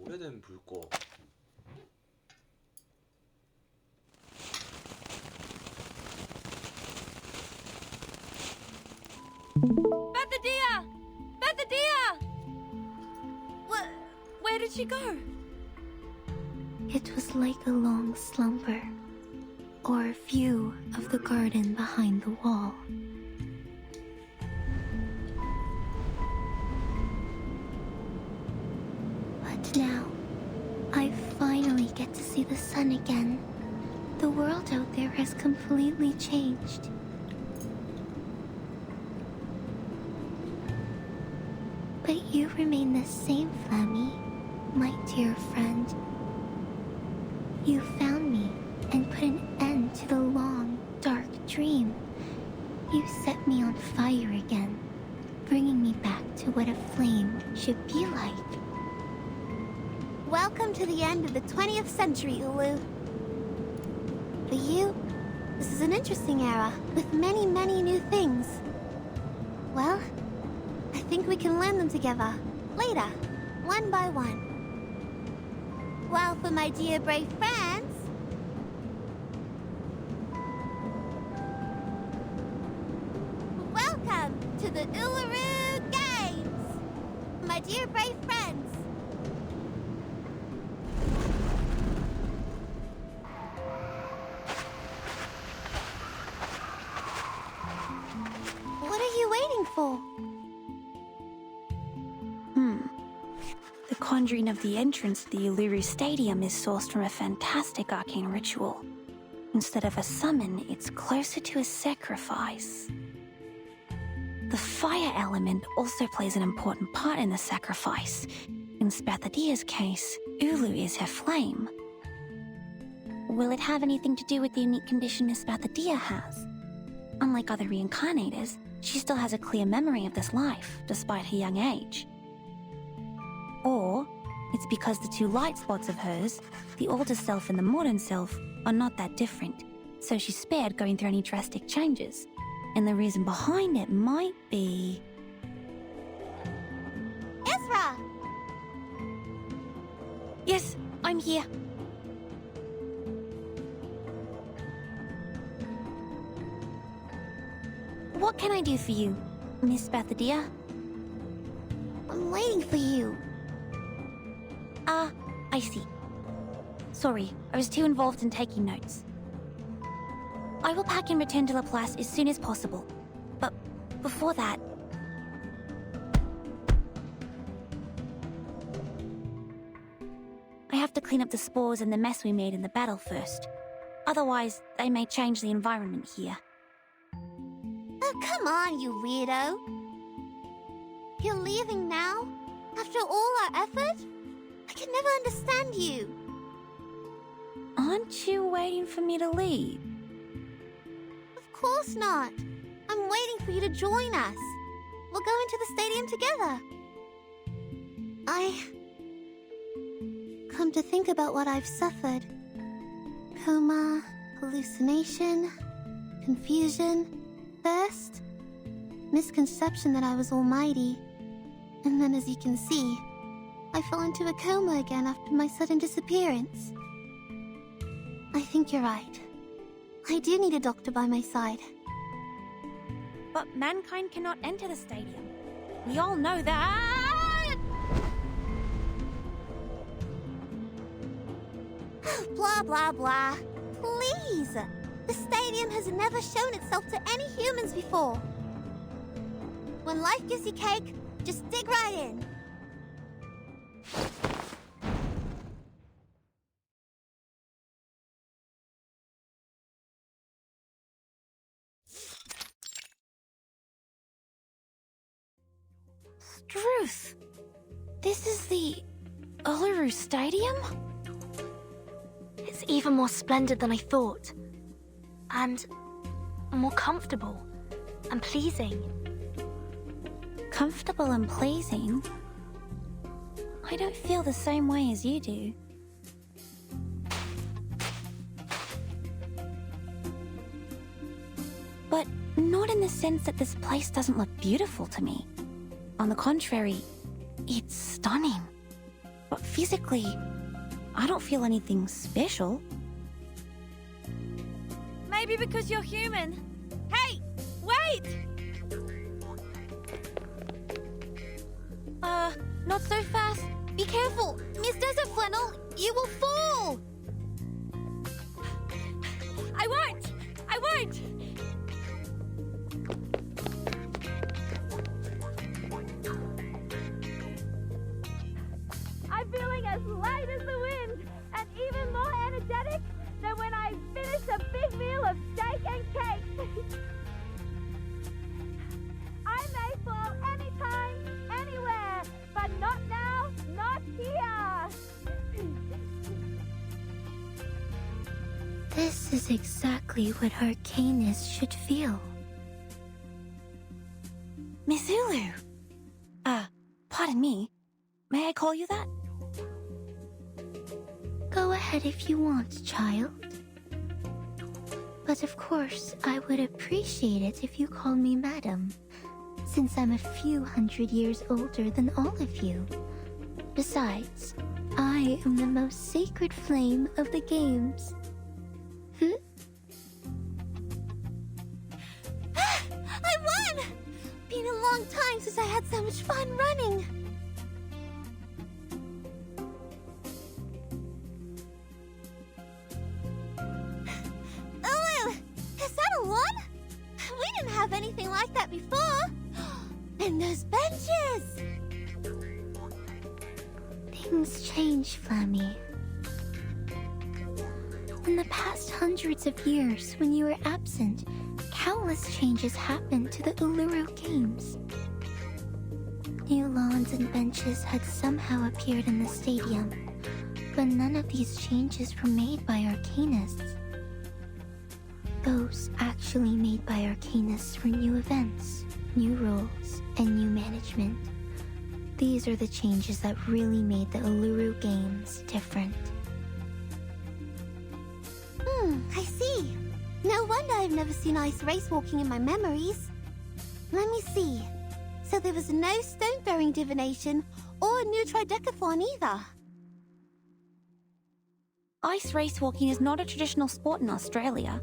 오래된 불꽃. Bethadilla! Bethadilla! Where did she go? It was like a long slumber, or a view of the garden behind the wall. But now, I finally get to see the sun again. The world out there has completely changed. But you remain the same, Flammy, my dear friend. You found me and put an end to the long, dark dream. You set me on fire again, bringing me back to what a flame should be like. Welcome to the end of the 20th century, Ulu. For you, this is an interesting era with many, many new things. Well, I think we can learn them together, later, one by one. While for my dear brave friends... Welcome to the Uluru Games! My dear brave friends! What are you waiting for? The conjuring of the entrance to the Uluru Stadium is sourced from a fantastic arcane ritual. Instead of a summon, it's closer to a sacrifice. The fire element also plays an important part in the sacrifice. In Spathadia's case, Ulu is her flame. Will it have anything to do with the unique condition Miss Spathadia has? Unlike other reincarnators, she still has a clear memory of this life, despite her young age. Or it's because the two light spots of hers, the older self and the modern self, are not that different, so she's spared going through any drastic changes. And the reason behind it might be... Ezra! Yes, I'm here. What can I do for you, Miss Spathadia? I'm waiting for you. Ah, I see. Sorry, I was too involved in taking notes. I will pack and return to Laplace as soon as possible. But before that... I have to clean up the spores and the mess we made in the battle first. Otherwise, they may change the environment here. Oh, come on, you weirdo. You're leaving now? After all our effort? I can never understand you. Aren't you waiting for me to leave? Of course not. I'm waiting for you to join us. We'll go into the stadium together. Come to think about what I've suffered. Coma, hallucination, confusion, thirst, misconception that I was almighty. And then, as you can see, I fell into a coma again after my sudden disappearance. I think you're right. I do need a doctor by my side. But mankind cannot enter the stadium. We all know that! Blah, blah, blah. Please! The stadium has never shown itself to any humans before. When life gives you cake, just dig right in. Struth! This is the Uluru Stadium? It's even more splendid than I thought. And more comfortable and pleasing. Comfortable and pleasing? I don't feel the same way as you do. But not in the sense that this place doesn't look beautiful to me. On the contrary, it's stunning. But physically, I don't feel anything special. Maybe because you're human. Hey, wait! Not so fast. Be careful. Miss Desert Flannel, you will fall. I won't! I won't! I'm feeling as light as the wind and even more energetic than when I finished a big meal of steak and cake. I may fall anytime, anywhere, but not now, not here. This is exactly what Arcanus should feel. Miss Ulu! Pardon me. May I call you that? Go ahead if you want, child. But of course, I would appreciate it if you called me madam, since I'm a few hundred years older than all of you. Besides, I am the most sacred flame of the games. I won! Been a long time since I had so much fun running. Ulu, is that a one? We didn't have anything like that before. And those benches! Things change, Flammy. In the past hundreds of years, when you were absent, countless changes happened to the Uluru Games. New lawns and benches had somehow appeared in the stadium, but none of these changes were made by Arcanists. Those actually made by Arcanists were new events, new rules, and new management. These are the changes that really made the Uluru Games different. I see. No wonder I've never seen ice race walking in my memories. Let me see. So there was no stone-throwing divination or a new tridecathon either. Ice race walking is not a traditional sport in Australia.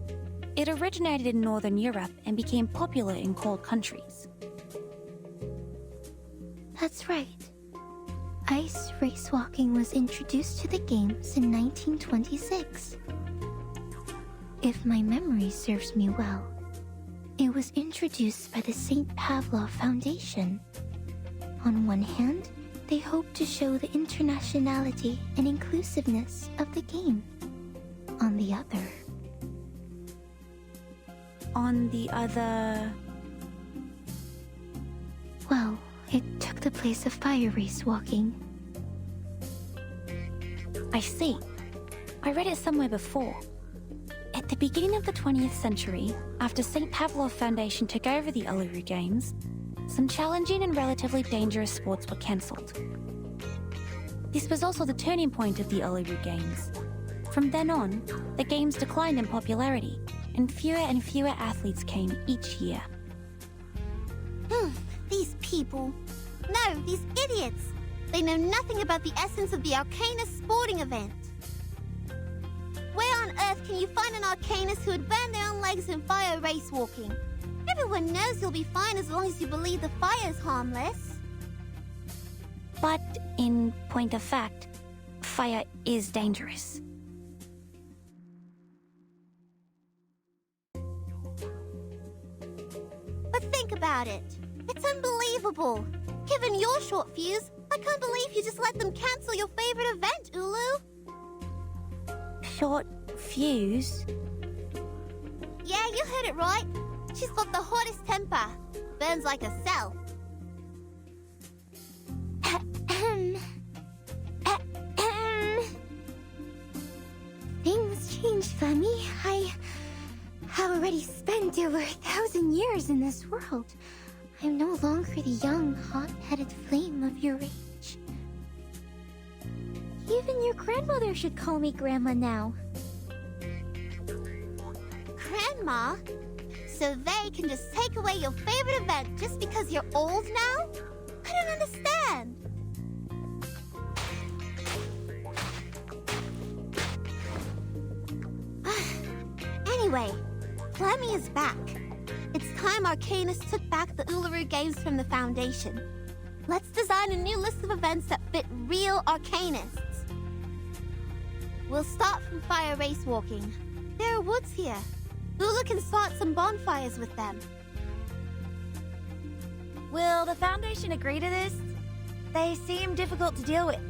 It originated in Northern Europe and became popular in cold countries. That's right. Ice race walking was introduced to the games in 1926. If my memory serves me well, it was introduced by the St. Pavlov Foundation. On one hand, they hoped to show the internationality and inclusiveness of the game. On the other... Well, it took the place of fire race walking. I see. I read it somewhere before. At the beginning of the 20th century, after St. Pavlov Foundation took over the Uluru Games, some challenging and relatively dangerous sports were cancelled. This was also the turning point of the Uluru Games. From then on, the games declined in popularity, and fewer athletes came each year. These people. No, these idiots. They know nothing about the essence of the Arcanist sporting event. Where on earth can you find an Arcanist who would burn their own legs in fire race walking? Everyone knows you'll be fine as long as you believe the fire's harmless. But, in point of fact, fire is dangerous. But think about it. It's unbelievable. Given your short fuse, I can't believe you just let them cancel your favorite event, Ulu. Short fuse? Yeah, you heard it right. She's got the hottest temper. Burns like a cell. Things change, Flammy. I have already spent over 1,000 years in this world. I'm no longer the young, hot-headed flame of your age. Even your grandmother should call me Grandma now. Grandma? So they can just take away your favorite event just because you're old now? I don't understand. Anyway, Flemmy is back. It's time Arcanus took back the Uluru Games from the Foundation. Let's design a new list of events that fit real Arcanists. We'll start from fire race walking. There are woods here. Ula can start some bonfires with them. Will the Foundation agree to this? They seem difficult to deal with.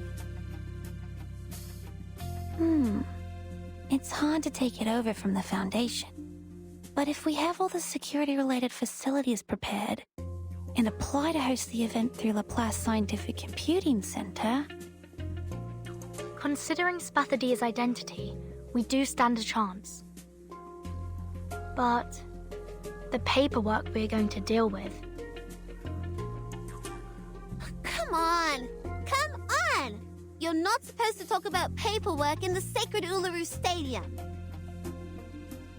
It's hard to take it over from the Foundation. But if we have all the security-related facilities prepared and apply to host the event through Laplace Scientific Computing Center... Considering Spathadia's identity, we do stand a chance. But the paperwork we're going to deal with... Come on! Come on! You're not supposed to talk about paperwork in the sacred Uluru Stadium.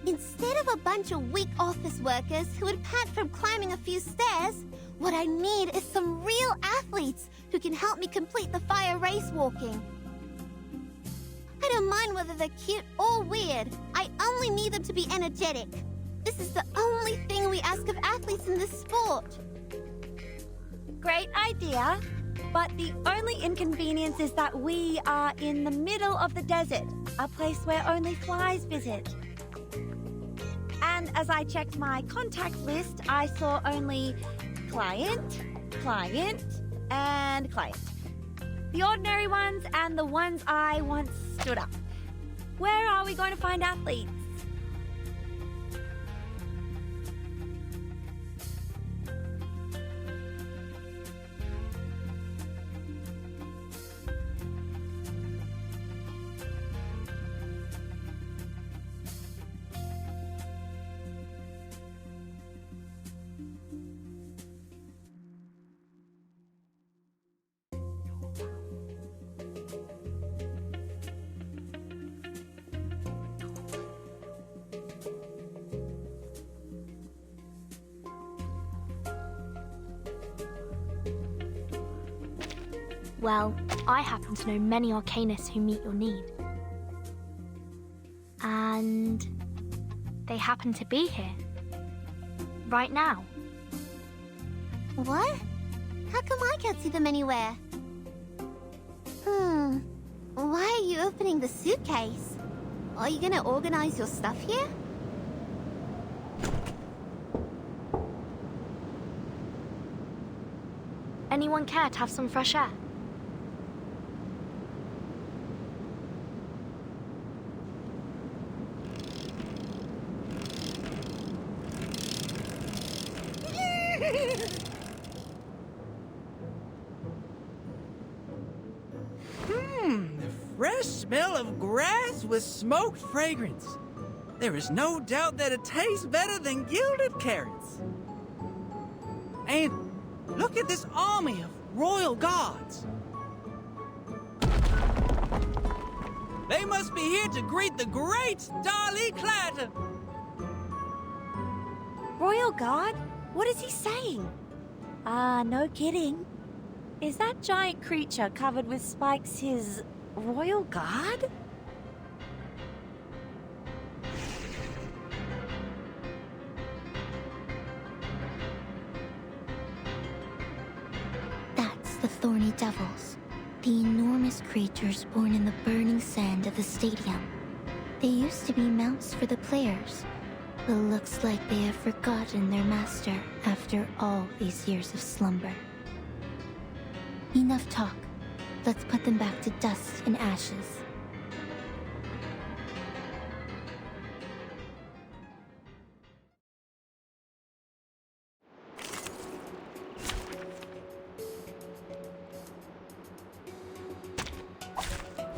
Instead of a bunch of weak office workers who would pant from climbing a few stairs, what I need is some real athletes who can help me complete the fire race walking. I don't mind whether they're cute or weird. I only need them to be energetic. This is the only thing we ask of athletes in this sport. Great idea, but the only inconvenience is that we are in the middle of the desert, a place where only flies visit. And as I checked my contact list, I saw only client, client, and client. The ordinary ones and the ones I once stood up. Where are we going to find athletes? Well, I happen to know many Arcanists who meet your need. And they happen to be here. Right now. What? How come I can't see them anywhere? Why are you opening the suitcase? Are you gonna organize your stuff here? Anyone care to have some fresh air? The fresh smell of grass with smoked fragrance. There is no doubt that it tastes better than gilded carrots. And look at this army of royal guards. They must be here to greet the great Darlie Clatter. Royal Guard? What is he saying? No kidding. Is that giant creature covered with spikes his Royal Guard? That's the Thorny Devils, the enormous creatures born in the burning sand of the stadium. They used to be mounts for the players, but looks like they have forgotten their master after all these years of slumber. Enough talk. Let's put them back to dust and ashes.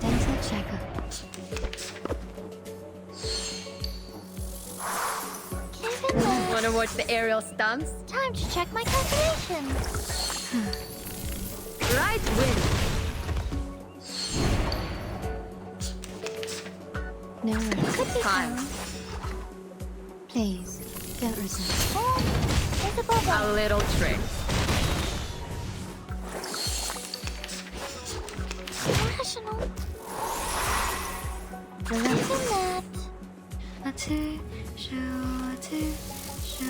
Dental checkup. Wanna watch the aerial stunts? Time to check my calculations. Right win. No worries. Could be Time. Please, don't resist. Oh, there's a bubble. A little trick. Rational. Believe in that. 2, sure to show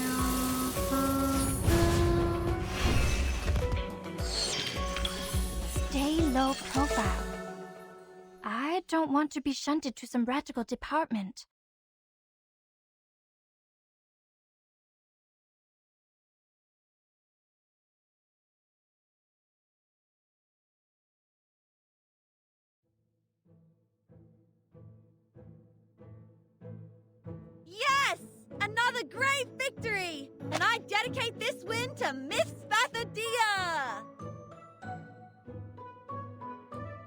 your full. Stay low profile. I don't want to be shunted to some radical department. Yes! Another great victory! And I dedicate this win to Miss Spathadia!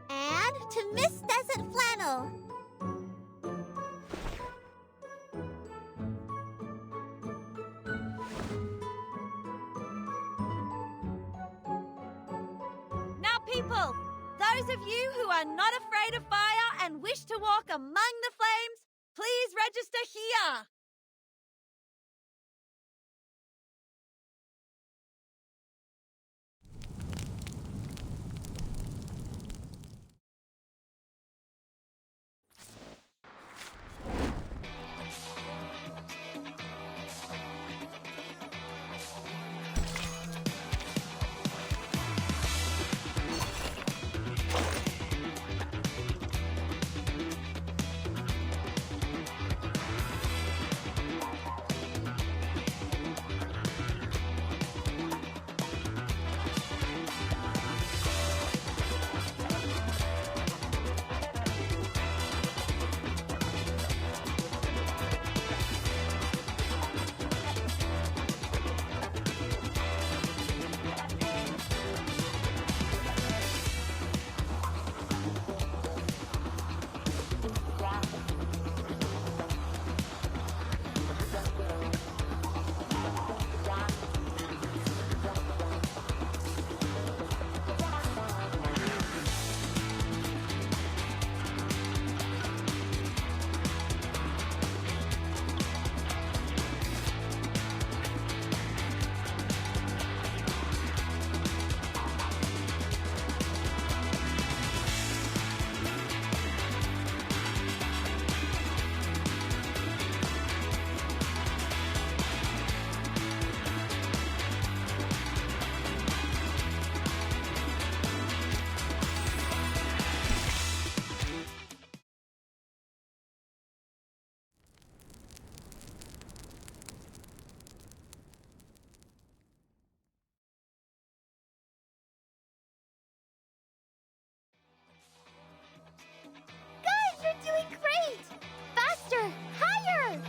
And to Miss Desert Flannel. Now, people, those of you who are not afraid of fire and wish to walk among the flames, please register here. You're doing great! Faster! Higher!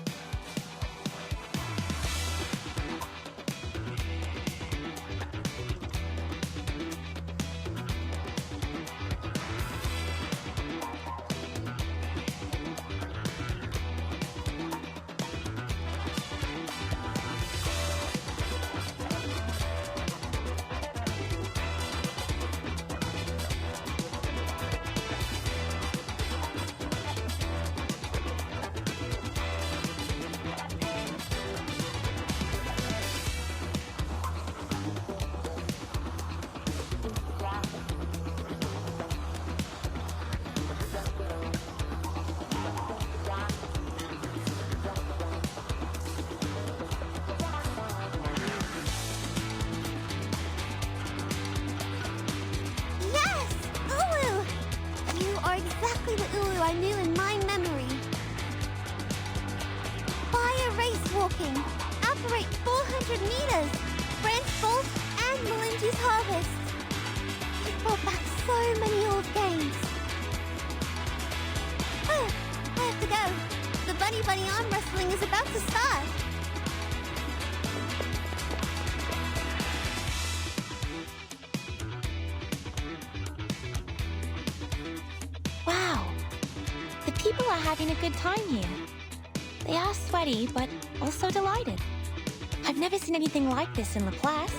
Exactly the Ulu I knew in my memory. Fire race walking. Operate 400 meters. Branch Bolt and Melinji's Harvest. It brought back so many old games. Oh, I have to go. The Bunny Bunny arm wrestling is about to start. Wow! The people are having a good time here. They are sweaty, but also delighted. I've never seen anything like this in Laplace.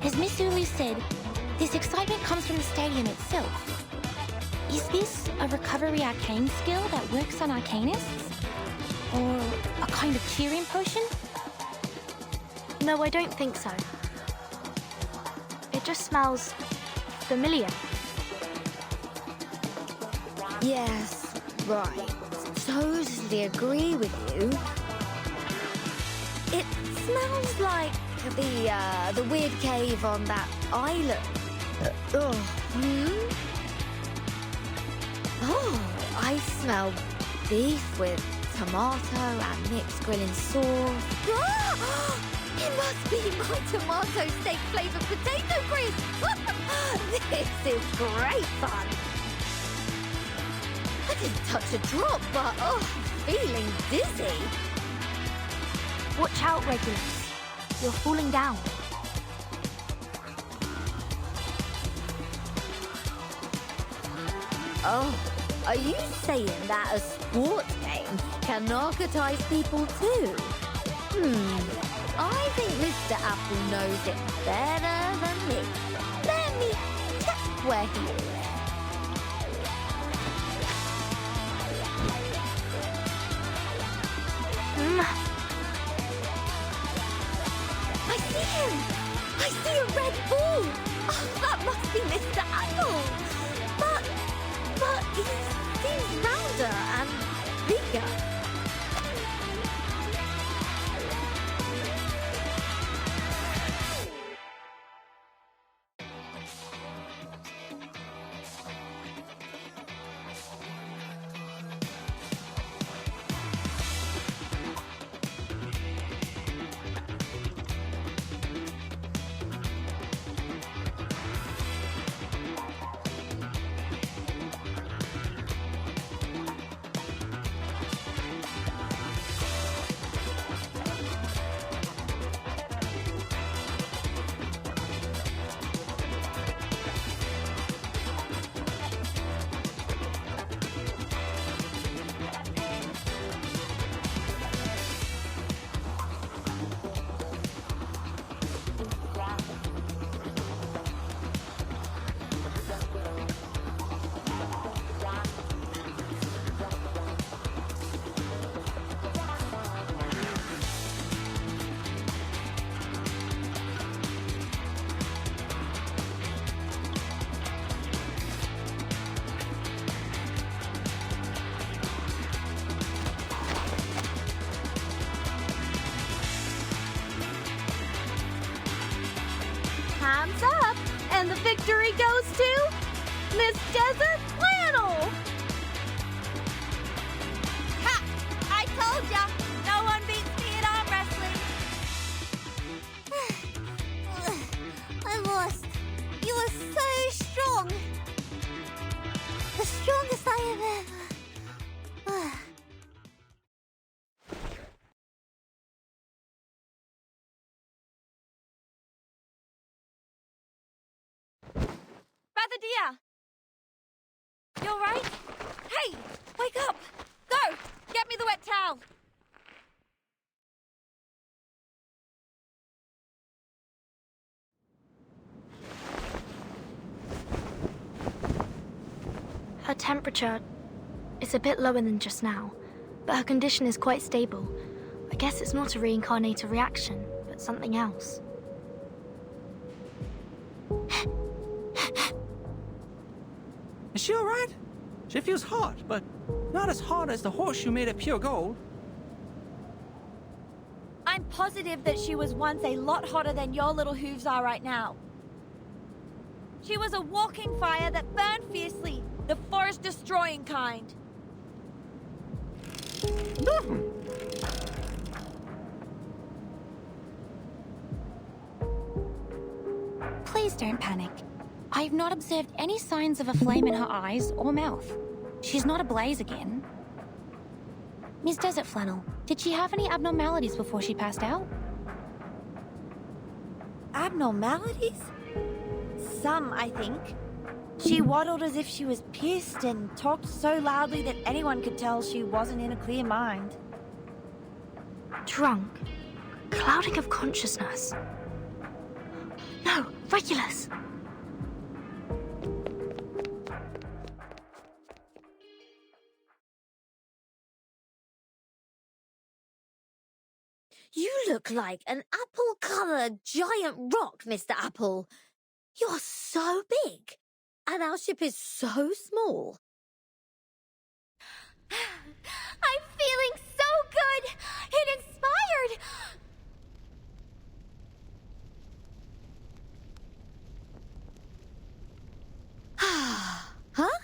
As Miss Ulu said, this excitement comes from the stadium itself. Is this a recovery arcane skill that works on arcanists? Or a kind of cheering potion? No, I don't think so. It just smells familiar. Yes, right. Totally agree with you. It smells like the weird cave on that island. Oh, I smell beef with tomato and mixed grilling sauce. It must be my tomato steak flavored potato crisp. This is great fun. I didn't touch a drop, but I'm feeling dizzy. Watch out, Regulus. You're falling down. Oh, are you saying that a sports game can narcotize people too? I think Mr. Apple knows it better than me. Let me check where he is. I see him! I see a red ball! Oh, that must be Mr. Apple! But he seems rounder and bigger. Hands up! And the victory goes to Miss Desert Flannel! Ha! I told ya! No one beats me at arm wrestling! I lost. You were so strong. The strongest I have ever. Brother dear! You alright? Hey! Wake up! Go! Get me the wet towel! Her temperature is a bit lower than just now, but her condition is quite stable. I guess it's not a reincarnator reaction, but something else. Is she alright? She feels hot, but not as hot as the horseshoe made of pure gold. I'm positive that she was once a lot hotter than your little hooves are right now. She was a walking fire that burned fiercely, the forest-destroying kind. Please don't panic. I've not observed any signs of a flame in her eyes or mouth. She's not ablaze again. Miss Desert Flannel, did she have any abnormalities before she passed out? Abnormalities? Some, I think. She waddled as if she was pissed and talked so loudly that anyone could tell she wasn't in a clear mind. Drunk. Clouding of consciousness. No, Regulus! You look like an apple-colored giant rock, Mr. Apple. You're so big, and our ship is so small. I'm feeling so good and inspired. Huh?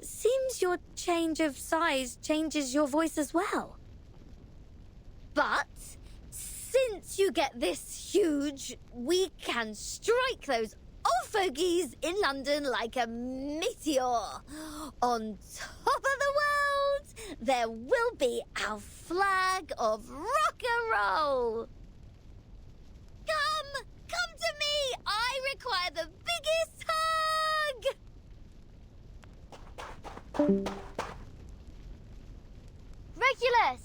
Seems your change of size changes your voice as well. But since you get this huge, we can strike those old fogies in London like a meteor. On top of the world, there will be our flag of rock and roll. Come to me. I require the biggest hug. Regulus!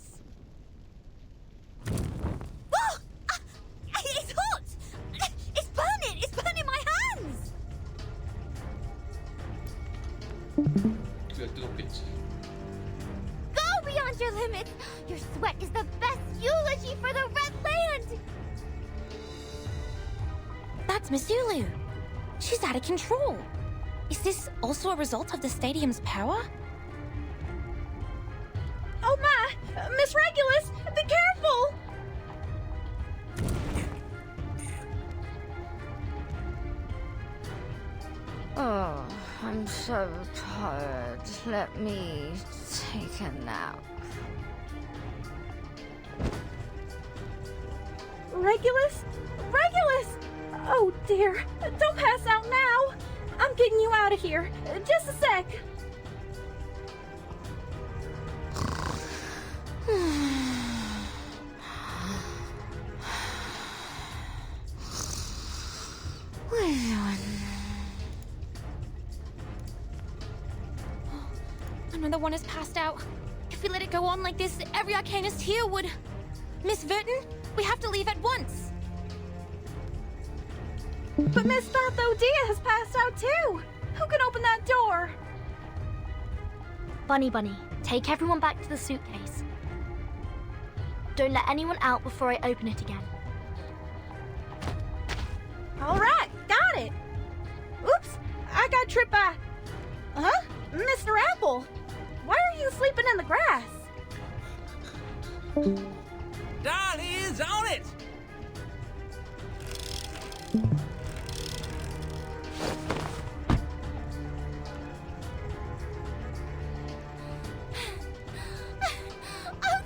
Oh! It's hot! It's burning! It's burning my hands! 그게 뜨겁겠지. Go beyond your limits! Your sweat is the best eulogy for the Red Land! That's Miss Zulu. She's out of control. Is this also a result of the stadium's power? Oh my! Miss Regulus, be careful! Oh, I'm so tired. Let me take a nap. Regulus? Regulus! Oh dear, don't pass out now! I'm getting you out of here. Just a sec. Another one has passed out. If we let it go on like this, every arcanist here would... Miss Verton, we have to leave at once. But Miss Bathodea has passed out too. Who can open that door? Bunny, take everyone back to the suitcase. Don't let anyone out before I open it again. All right, got it. Oops, I got tripped by... Huh? Mr. Apple, why are you sleeping in the grass? Dolly is on it! Oh,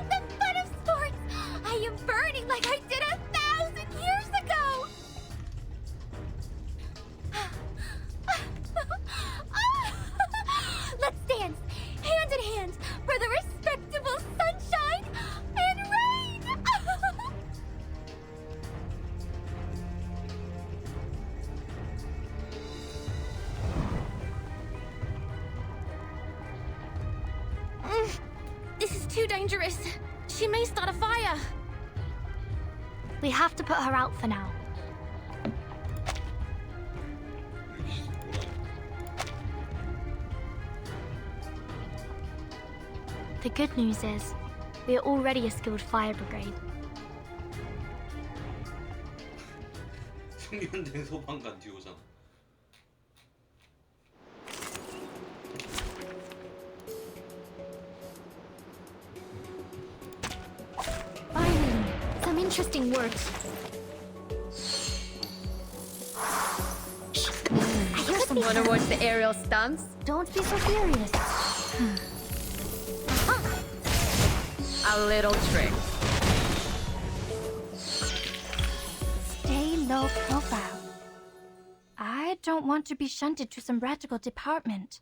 the fun of sports! I am burning like I did 1,000 years ago! Let's dance, hand in hand, for the respectable sunshine and rain! This is too dangerous. She may start a fire. We have to put her out for now. The good news is, we are already a skilled fire brigade. 숙련된 소방관 듀오잖아. Finally, some interesting work. I hear some... Wanna watch the aerial stunts? Don't be so furious. A little trick. Stay low profile. I don't want to be shunted to some radical department.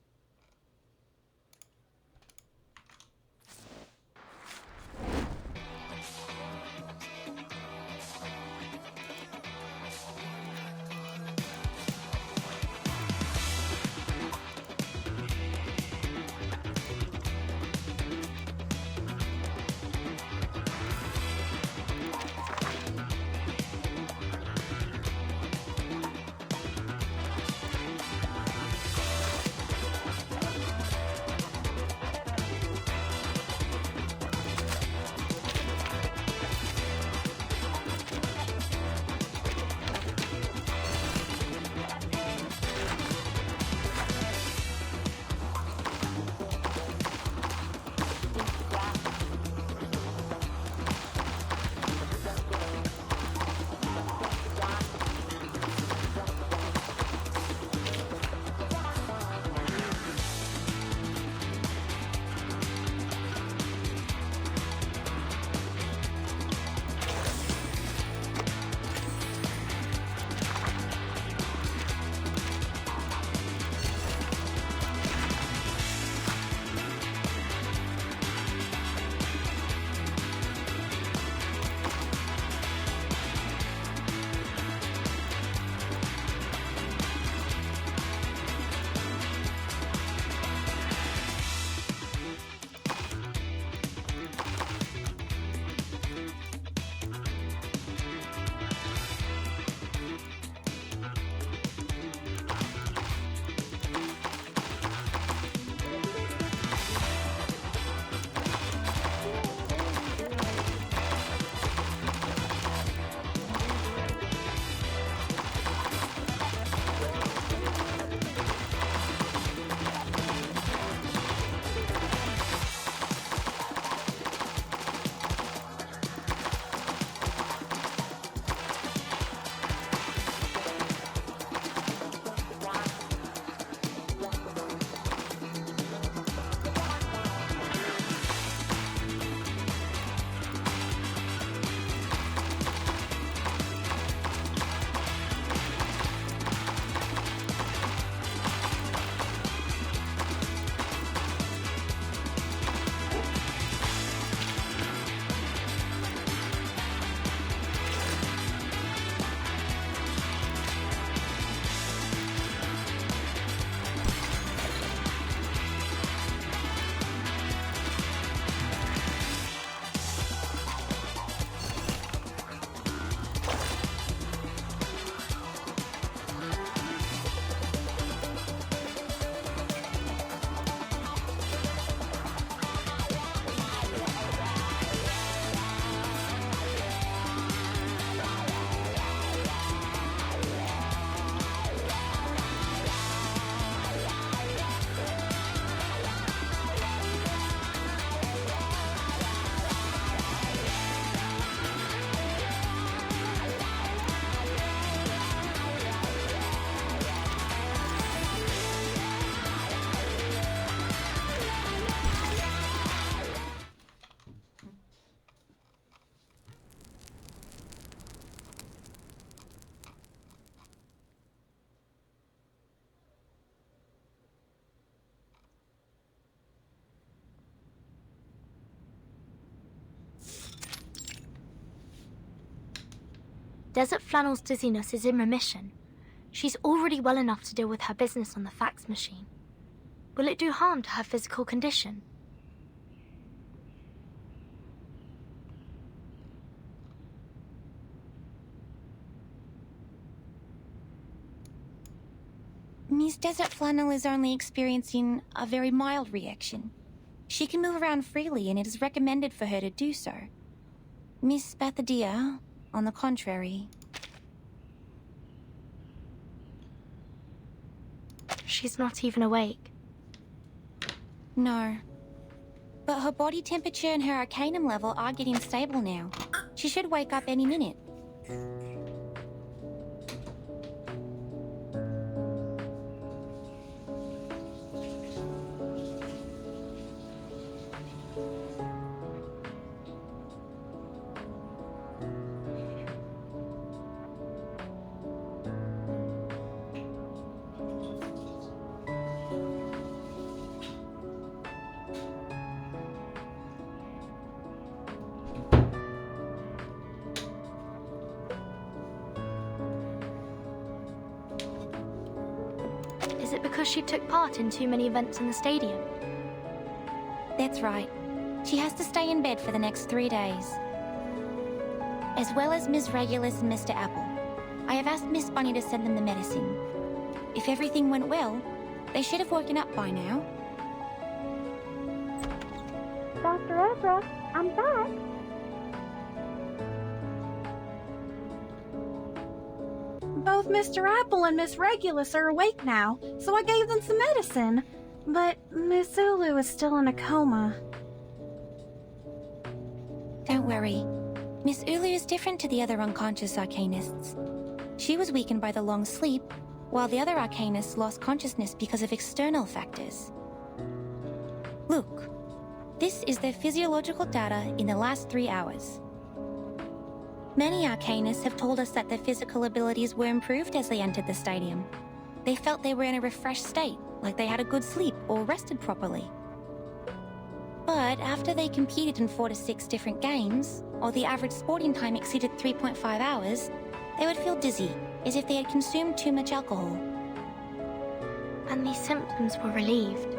Desert Flannel's dizziness is in remission. She's already well enough to deal with her business on the fax machine. Will it do harm to her physical condition? Miss Desert Flannel is only experiencing a very mild reaction. She can move around freely and it is recommended for her to do so. Miss Bathadia, on the contrary... She's not even awake. No. But her body temperature and her arcanum level are getting stable now. She should wake up any minute. Is it because she took part in too many events in the stadium? That's right. She has to stay in bed for the next 3 days. As well as Ms. Regulus and Mr. Apple. I have asked Miss Bunny to send them the medicine. If everything went well, they should have woken up by now. Dr. Ezra, I'm back. Both Mr. Apple and Miss Regulus are awake now, so I gave them some medicine. But Miss Ulu is still in a coma. Don't worry. Miss Ulu is different to the other unconscious arcanists. She was weakened by the long sleep, while the other arcanists lost consciousness because of external factors. Look, this is their physiological data in the last 3 hours. Many arcanists have told us that their physical abilities were improved as they entered the stadium. They felt they were in a refreshed state, like they had a good sleep or rested properly. But after they competed in 4 to 6 different games, or the average sporting time exceeded 3.5 hours, they would feel dizzy, as if they had consumed too much alcohol. And these symptoms were relieved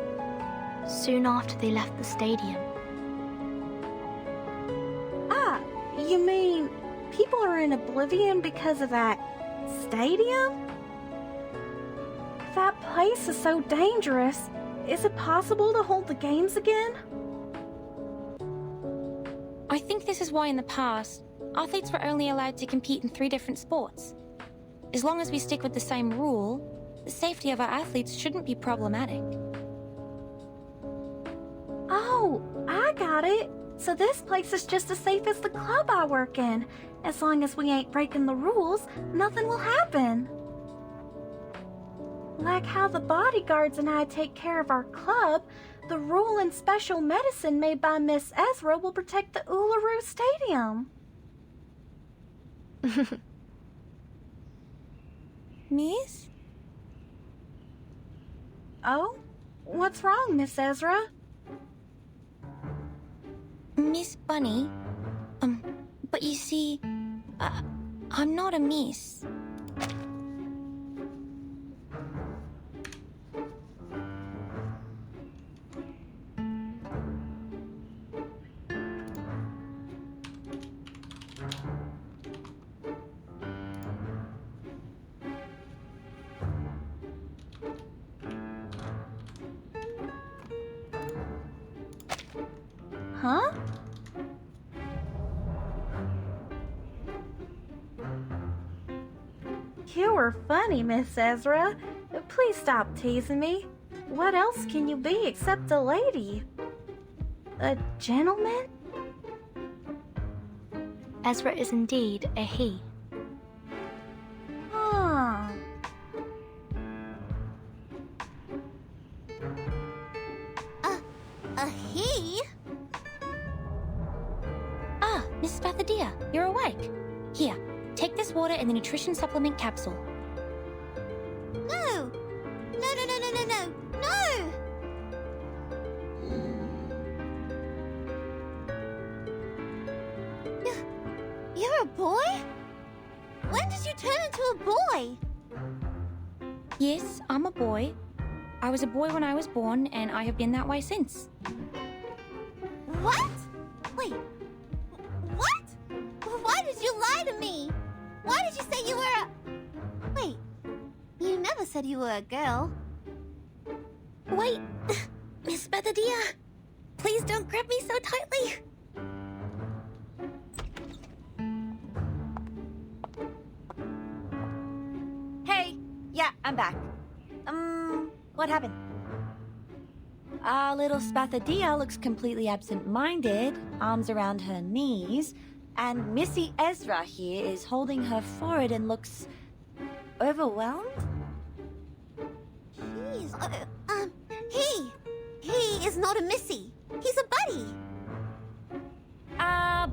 soon after they left the stadium. Ah, you mean people are in oblivion because of that stadium? That place is so dangerous. Is it possible to hold the games again? I think this is why in the past, athletes were only allowed to compete in 3 different sports. As long as we stick with the same rule, the safety of our athletes shouldn't be problematic. Oh, I got it. So this place is just as safe as the club I work in. As long as we ain't breaking the rules, nothing will happen. Like how the bodyguards and I take care of our club, the rule and special medicine made by Miss Ezra will protect the Uluru Stadium. Miss? Oh? What's wrong, Miss Ezra? Miss Bunny? But you see, I'm not a miss. Huh? You were funny, Miss Ezra. Please stop teasing me. What else can you be except a lady? A gentleman? Ezra is indeed a he. Huh. A he? Ah, Miss Bathadia, you're awake. Here, take this water and the nutrition supplement capsule. No! No! You're a boy? When did you turn into a boy? Yes, I'm a boy. I was a boy when I was born, and I have been that way since. What? Wait. What? Why did you lie to me? Why did you say you were a... Wait. You never said you were a girl. Wait, Miss Bethadia, please don't grab me so tightly. Hey, yeah, I'm back. What happened? Our little Spathadia looks completely absent-minded, arms around her knees, and Missy Ezra here is holding her forehead and looks overwhelmed? Jeez, he is not a Missy. He's a buddy.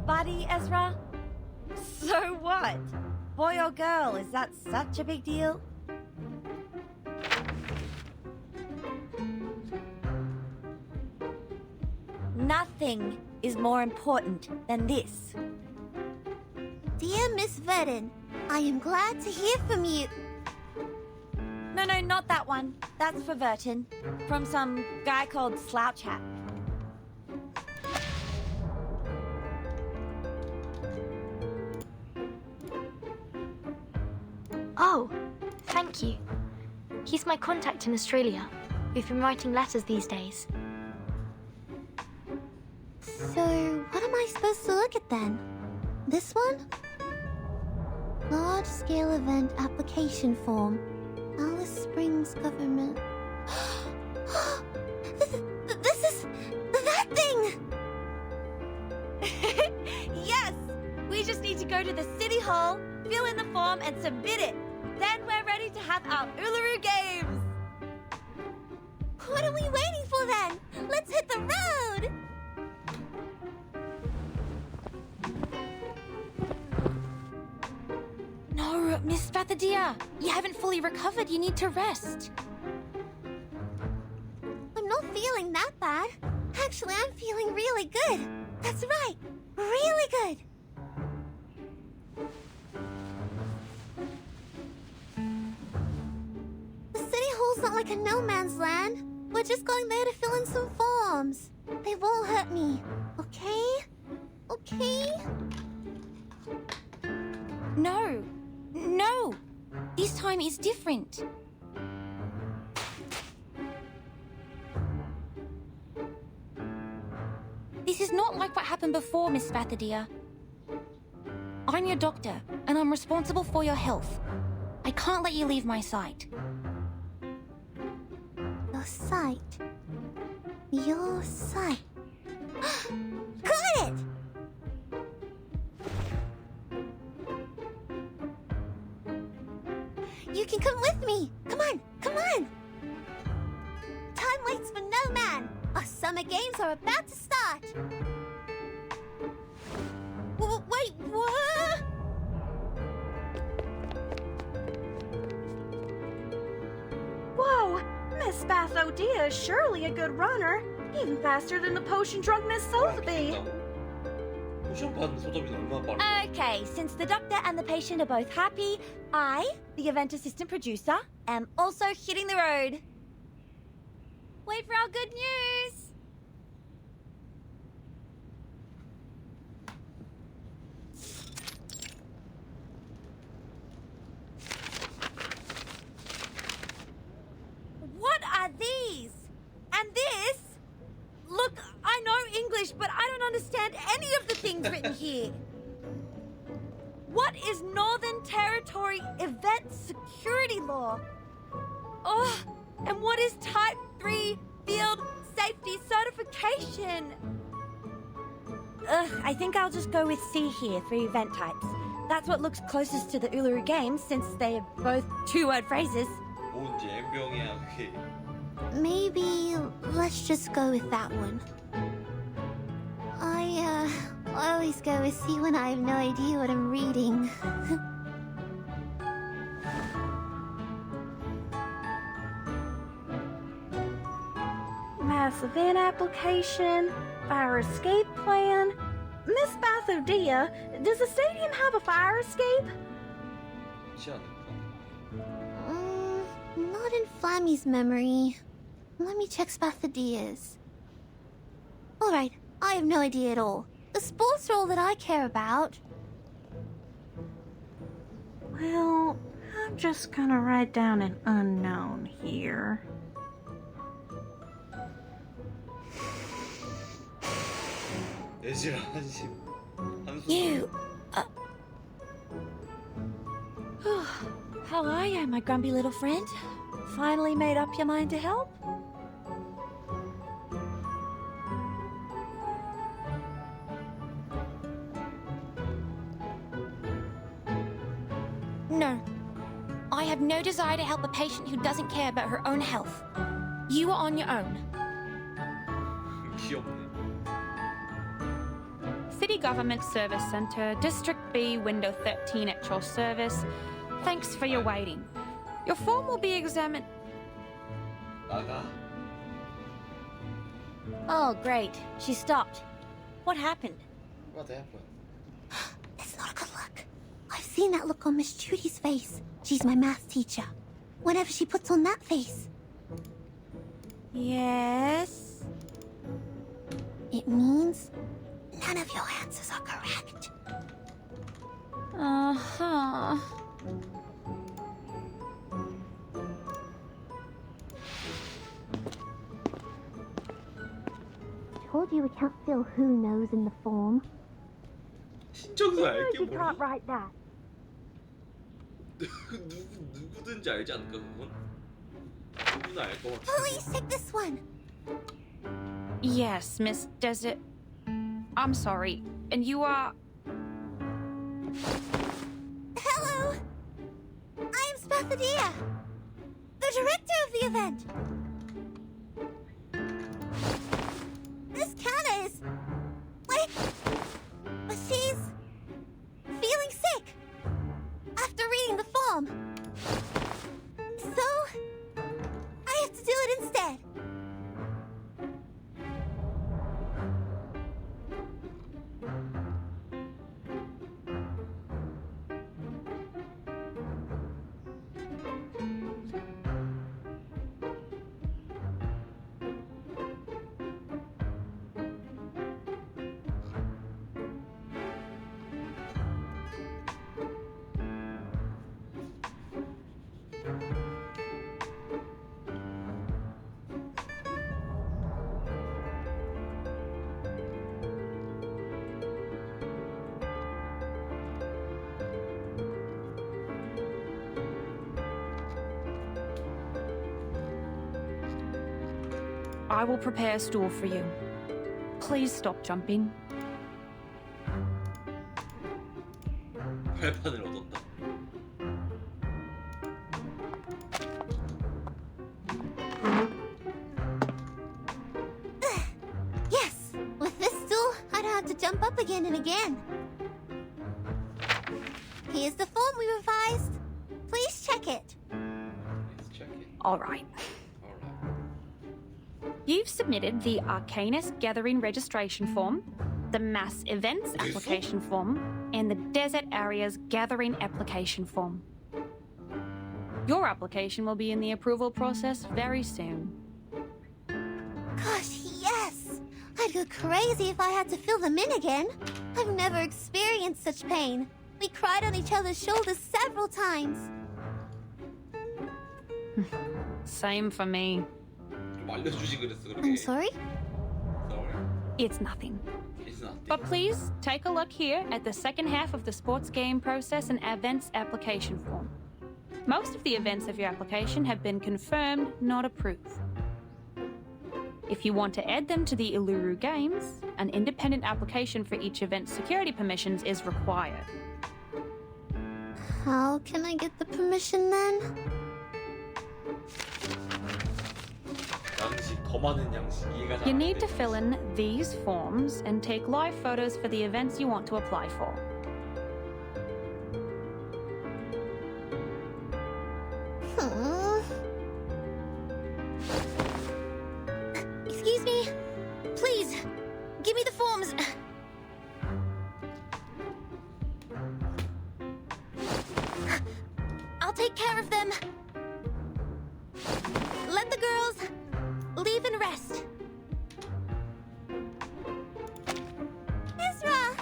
Buddy, Ezra? So what? Boy or girl, is that such a big deal? Nothing is more important than this. Dear Miss Verdon, I am glad to hear from you. No, not that one. That's for Verton. From some guy called Slouch Hat. Oh, thank you. He's my contact in Australia. We've been writing letters these days. So, what am I supposed to look at then? This one? Large-scale event application form. Alice Springs government. This is... that thing! Yes! We just need to go to the city hall, fill in the form, and submit it. Then we're ready to have our Uluru Games! What are we waiting for then? Let's hit the road! No, Miss Spathadia, you haven't fully recovered. You need to rest. I'm not feeling that bad. Actually, I'm feeling really good. That's right. Really good. The city hall's not like a no man's land. We're just going there to fill in some forms. They won't hurt me. Okay? Okay? No. This time is different. This is not like what happened before, Miss Spathadia. I'm your doctor, and I'm responsible for your health. I can't let you leave my sight. Your sight. Your sight. Got it! You can come with me. Come on. Time waits for no man. Our summer games are about to start. Wait, what? Whoa! Miss Spathadia is surely a good runner. Even faster than the potion drunk Miss Sotheby. 포션 받은 소더비는 얼마나 빠르? Okay, since the doctor and the patient are both happy, I, the event assistant producer, am also hitting the road. Wait for our good news! What are these? And this? Look, I know English, but I don't understand any of the things written here. What is Northern Territory Event Security Law? Oh, and what is Type 3 Field Safety Certification? I think I'll just go with C here for event types. That's what looks closest to the Uluru Games since they're both two-word phrases. 뭔지 엠병이야 그게. Maybe let's just go with that one. I always go with C when I have no idea what I'm reading. Mass event application, fire escape plan. Miss Spathadia, does the stadium have a fire escape? 있지 않을까? Not in Flammy's memory. Let me check Spathadia's. Alright, I have no idea at all. The sports are all that I care about. Well, I'm just gonna write down an unknown here. 애질 한심. 한숨. You. How are you, my grumpy little friend? Finally made up your mind to help? No. I have no desire to help a patient who doesn't care about her own health. You are on your own. 귀엽네. City Government Service Centre, District B, Window 13 at your service. Thanks for your waiting. Your form will be examined. 나가. Oh, great. She stopped. What happened? What happened? It's not a good look. I've seen that look on Miss Judy's face. She's my math teacher. Whenever she puts on that face, Yes? it means none of your answers are correct. Uh-huh. Told you we can't fill who knows in the form. 신청서 알게 You 뭐니? can't write that. 누구든지 알지 않을까 그건? 누구나 알 것 같아. Please take this one. Yes, Miss Desert. I'm sorry. And you are... Hello. I am Spathadia, the director of the event. Miss Kana is... Wait. But she's... feeling sick. After reading the form. So... I have to do it instead. I will prepare a stool for you. Please stop jumping. 발판을 얻었다. Yes, with this stool, I don't have to jump up again and again. Here's the form we revised. Please check it. Let's check it. All right. Alright. You've submitted the Arcanus Gathering Registration Form, the Mass Events Application Form, and the Desert Areas Gathering Application Form. Your application will be in the approval process very soon. Gosh, yes! I'd go crazy if I had to fill them in again. I've never experienced such pain. We cried on each other's shoulders several times. Same for me. 좀 알려주지 그랬어 그렇게. I'm sorry? Sorry. It's nothing. It's nothing. But please take a look here at the second half of the sports game process and events application form. Most of the events of your application have been confirmed, not approved. If you want to add them to the Uluru Games, an independent application for each event's security permissions is required. How can I get the permission then? 양식 더 많은 양식 이해가 잘 You 안 need to 돼. fill in these forms and take live photos for the events you want to apply for. Excuse me? Please, give me the forms. care of them. Let the girls leave and rest. Ezra!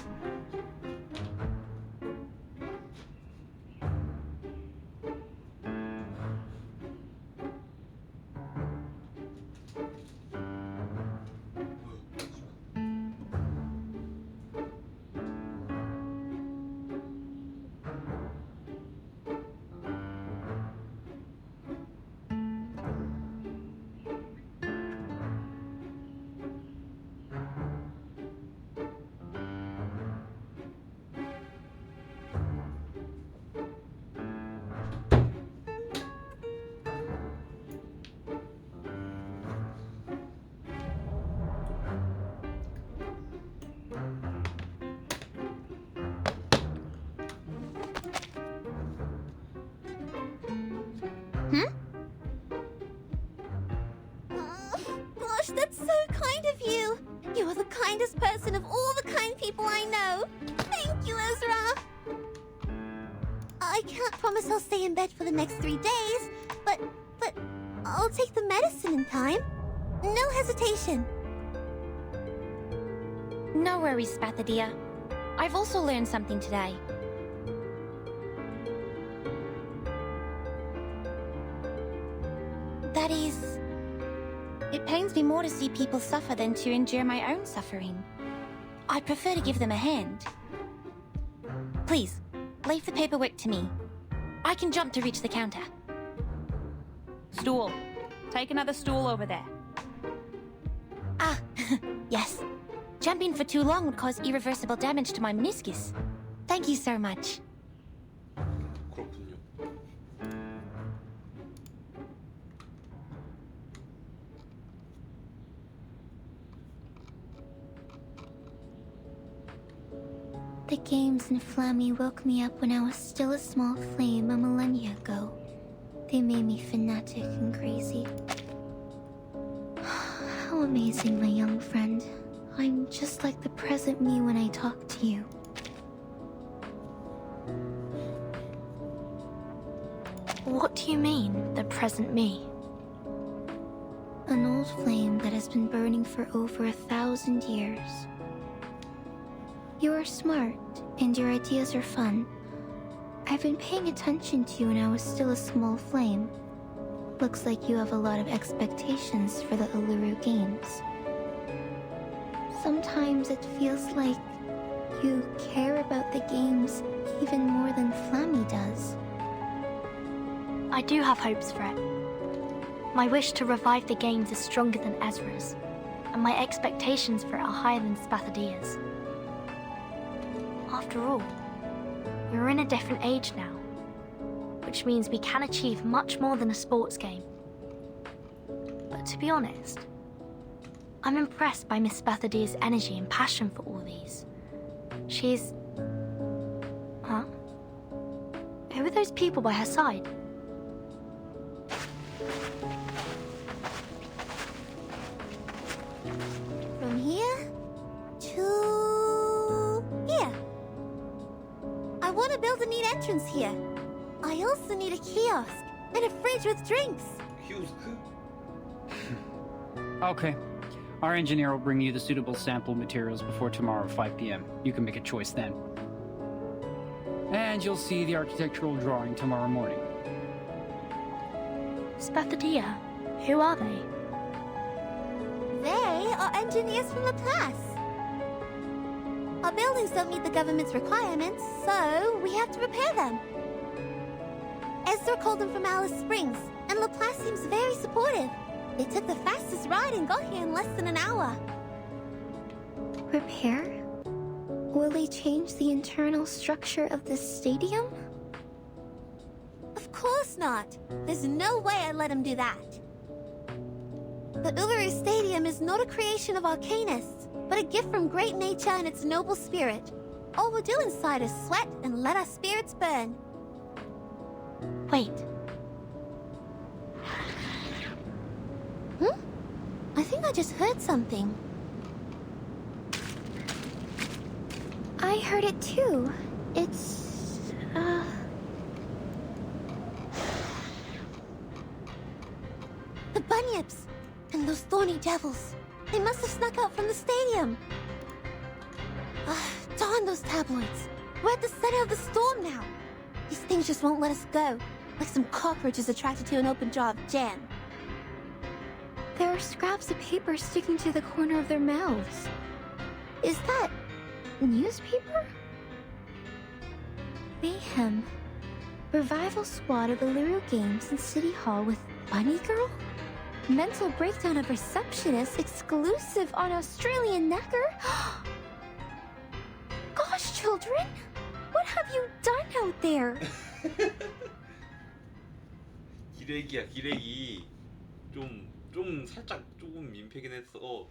Gosh, that's so kind of you. You are the kindest person of all the kind people I know. Thank you, Ezra. I can't promise I'll stay in bed for the next 3 days, but I'll take the medicine in time. No hesitation. No worries, Spathadia. I've also learned something today. That is... it pains me more to see people suffer than to endure my own suffering. I'd prefer to give them a hand. Please, leave the paperwork to me. I can jump to reach the counter. Stool. Take another stool over there. Ah, yes. Jumping for too long would cause irreversible damage to my meniscus. Thank you so much. 그렇군요. The games in Flammy woke me up when I was still a small flame a millennia ago. They made me fanatic and crazy. How amazing, my young friend. I'm just like the present me when I talk to you. What do you mean, the present me? An old flame that has been burning for over 1,000 years. You are smart, and your ideas are fun. I've been paying attention to you when I was still a small flame. Looks like you have a lot of expectations for the Uluru Games. Sometimes it feels like you care about the games even more than Flammy does. I do have hopes for it. My wish to revive the games is stronger than Ezra's, and my expectations for it are higher than Spathadia's. After all, we're in a different age now, which means we can achieve much more than a sports game. But to be honest, I'm impressed by Miss Spathadia's energy and passion for all these. She's... Huh? Who are those people by her side? From here to here. I want to build a neat entrance here. I also need a kiosk and a fridge with drinks. 키오스크? Okay. Our engineer will bring you the suitable sample materials before tomorrow, 5 p.m. You can make a choice then. And you'll see the architectural drawing tomorrow morning. Spathadia? Who are they? They are engineers from Laplace. Our buildings don't meet the government's requirements, so we have to repair them. Ezra called them from Alice Springs, and Laplace seems very supportive. They took the fastest ride and got here in less than an hour. Repair? Will they change the internal structure of this stadium? Of course not. There's no way I'd let him do that. The Uluru Stadium is not a creation of Arcanists, but a gift from great nature and its noble spirit. All we'll do inside is sweat and let our spirits burn. Wait. I think I just heard something. I heard it too. It's, The bunyips! And those thorny devils. They must have snuck out from the stadium. Darn those tabloids. We're at the center of the storm now. These things just won't let us go. Like some cockroaches attracted to an open jar of jam. There are scraps of paper sticking to the corner of their mouths. Is that newspaper? Mayhem. Revival squad of Illyrio Games in City Hall with Bunny Girl? Mental breakdown of receptionist exclusive on Australian Necker? Gosh, children! What have you done out there? 기레기야 기레기. 좀 살짝 조금 민폐긴 했어.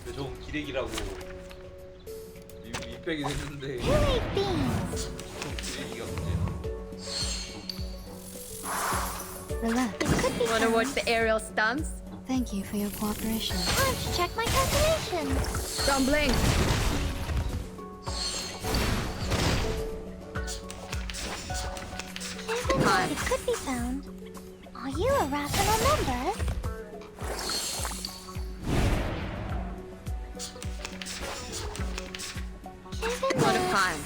근데 저건 기레기라고 민폐긴 했는데 기레기가 문제야. Relax. It could be Wanna watch the aerial stunts? Thank you for your cooperation. Time to check my calculations. Don't blink. Time. It could be found. Are you a rational number? What a time.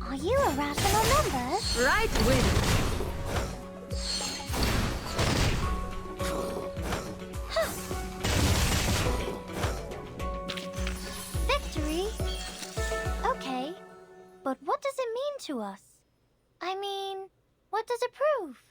Are you a rational number? Right with. Victory? Okay, but what does it mean to us? I mean, what does it prove?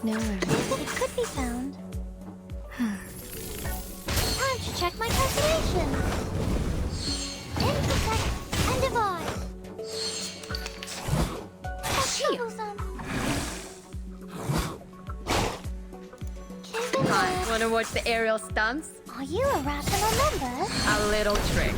Nowhere. It could be found. Time to check my calculation. Intersect and divide. That's troublesome. Hi, wanna watch the aerial stunts? Are you a rational number? A little trick.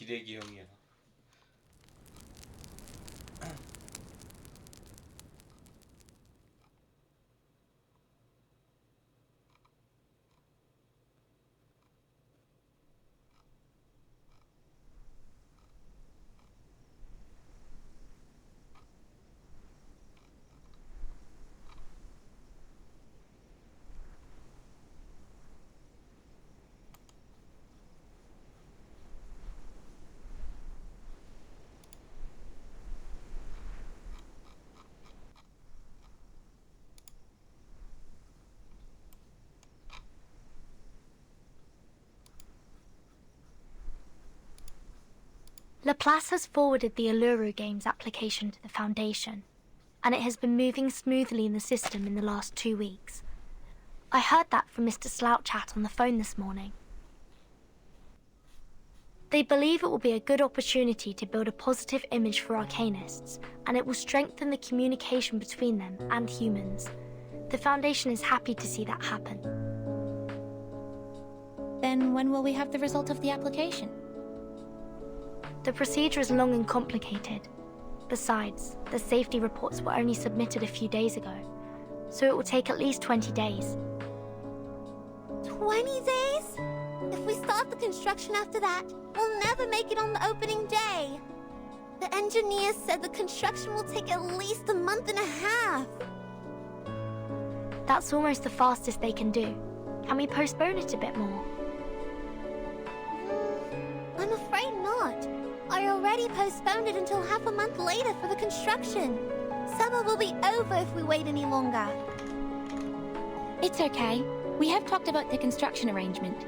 기레기 형이야. Laplace has forwarded the Alluru Games application to the Foundation, and it has been moving smoothly in the system in the last 2 weeks. I heard that from Mr. Slouchat on the phone this morning. They believe it will be a good opportunity to build a positive image for Arcanists, and it will strengthen the communication between them and humans. The Foundation is happy to see that happen. Then when will we have the result of the application? The procedure is long and complicated. Besides, the safety reports were only submitted a few days ago, so it will take at least 20 days. 20 days? If we start the construction after that, we'll never make it on the opening day. The engineers said the construction will take at least a month and a half. That's almost the fastest they can do. Can we postpone it a bit more? I'm afraid not. I already postponed it until half a month later for the construction. Summer will be over if we wait any longer. It's okay. We have talked about the construction arrangement.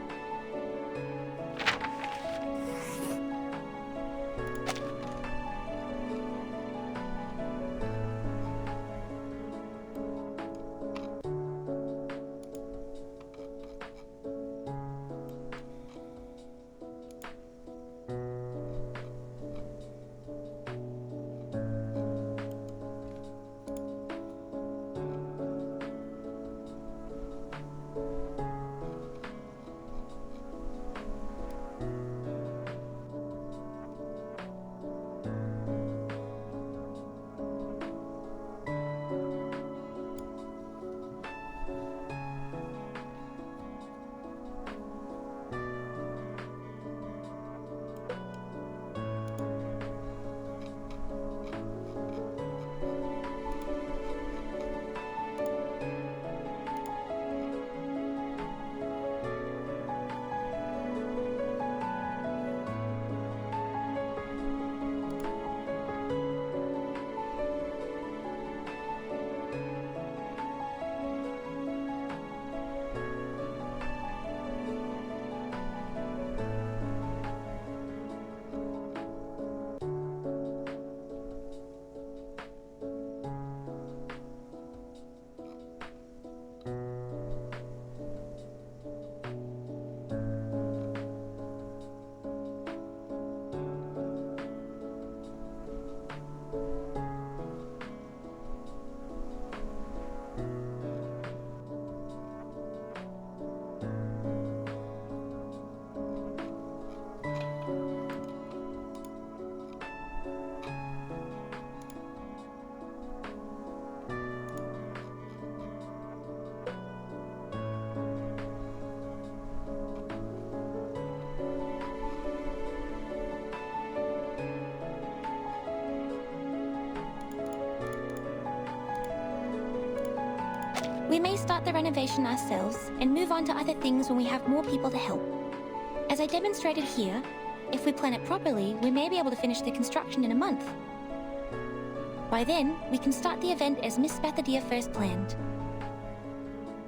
We may start the renovation ourselves and move on to other things when we have more people to help. As I demonstrated here, if we plan it properly, we may be able to finish the construction in a month. By then, we can start the event as Miss Spathadia first planned.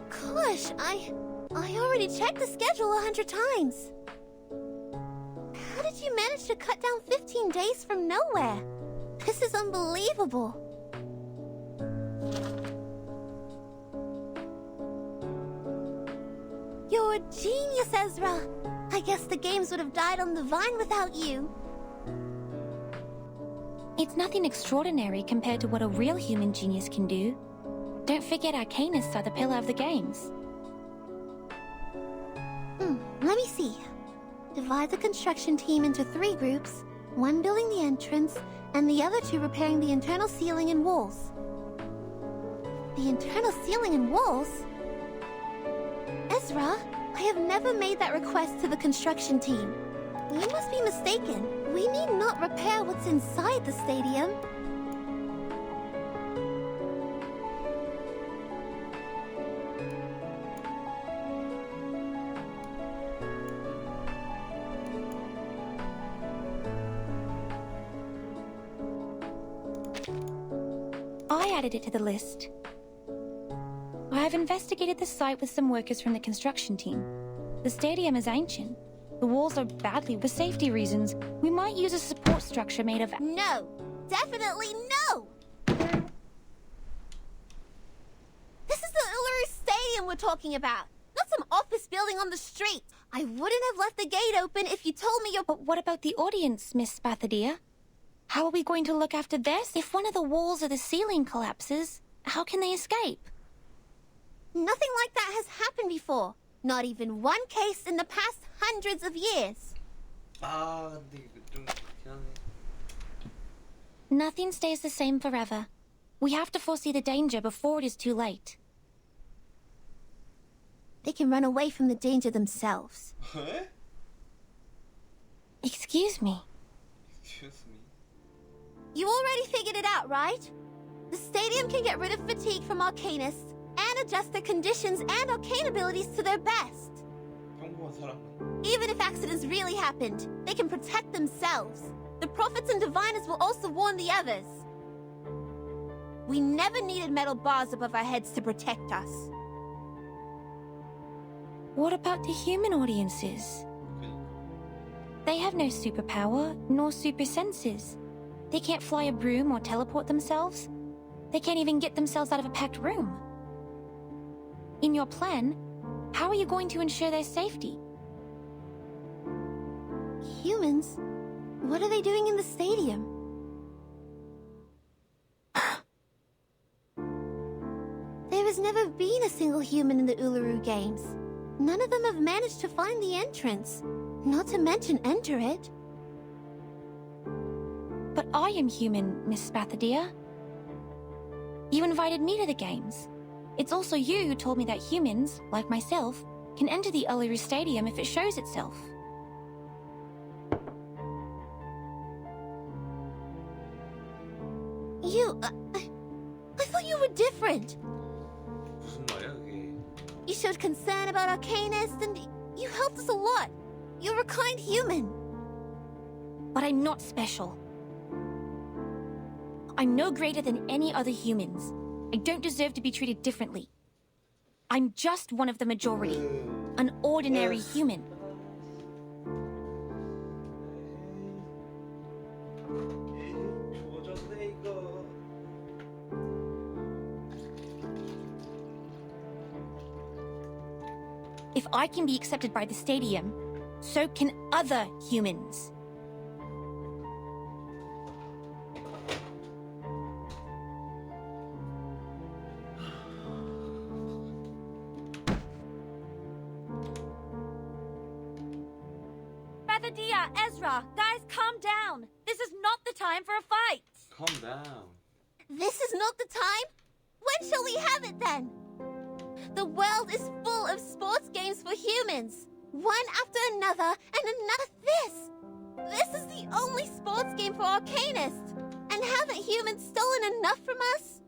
Gosh, I already checked the schedule 100 times. How did you manage to cut down 15 days from nowhere? This is unbelievable. You're a genius, Ezra. I guess the games would have died on the vine without you. It's nothing extraordinary compared to what a real human genius can do. Don't forget Arcanists are the pillar of the games. Let me see. Divide the construction team into 3 groups, one building the entrance, and the other 2 repairing the internal ceiling and walls. The internal ceiling and walls? Ezra, I have never made that request to the construction team. You must be mistaken. We need not repair what's inside the stadium. I added it to the list. I have investigated the site with some workers from the construction team. The stadium is ancient. The walls are badly for safety reasons. We might use a support structure made of... No! Definitely no! This is the Uluru Stadium we're talking about, not some office building on the street. I wouldn't have left the gate open if you told me your... But what about the audience, Miss Spathadia? How are we going to look after this? If one of the walls or the ceiling collapses, how can they escape? Nothing like that has happened before. Not even one case in the past hundreds of years. 아, 근데 이거 좀 그렇긴 하네. Nothing stays the same forever. We have to foresee the danger before it is too late. They can run away from the danger themselves. 에? Excuse me. Excuse me. You already figured it out, right? The stadium can get rid of fatigue from Arcanists and adjust their conditions and arcane abilities to their best. 평범한 사람. Even if accidents really happened, they can protect themselves. The prophets and diviners will also warn the others. We never needed metal bars above our heads to protect us. What about the human audiences? They have no superpower, nor super senses. They can't fly a broom or teleport themselves. They can't even get themselves out of a packed room. In your plan, how are you going to ensure their safety? Humans? What are they doing in the stadium? There has never been a single human in the Uluru Games. None of them have managed to find the entrance, not to mention enter it. But I am human, Miss Spathadia. You invited me to the games. It's also you who told me that humans, like myself, can enter the Uluru Stadium if it shows itself. I thought you were different. 무슨 말이야 그게? You showed concern about Arcanists and you helped us a lot. You're a kind human. But I'm not special. I'm no greater than any other humans. I don't deserve to be treated differently. I'm just one of the majority. An ordinary human. 좋아졌네 이거. If I can be accepted by the stadium, so can other humans. Spathadia, Ezra, guys, calm down. This is not the time for a fight. Calm down. This is not the time? When shall we have it then? The world is full of sports games for humans. One after another and another. This is the only sports game for Arcanists. And haven't humans stolen enough from us?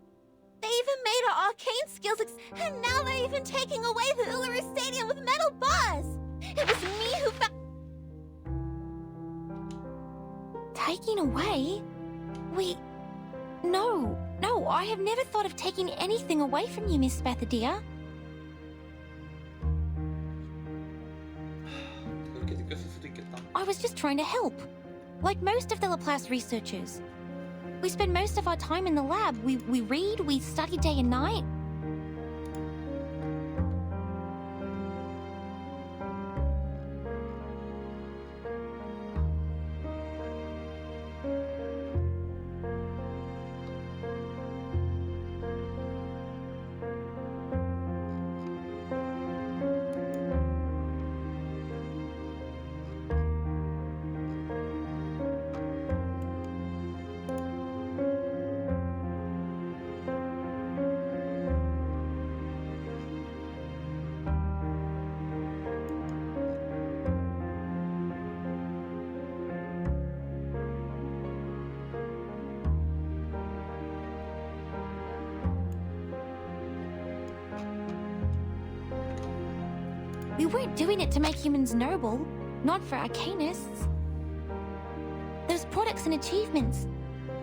They even made our arcane skills and now they're even taking away the Uluru Stadium with metal bars. It was me who found... Taking away? No, I have never thought of taking anything away from you, Miss Spathadia. 그렇게 느꼈을 수도 있겠다. I was just trying to help. Like most of the Laplace researchers. We spend most of our time in the lab. We read, we study day and night. We weren't doing it to make humans noble, not for arcanists. Those products and achievements,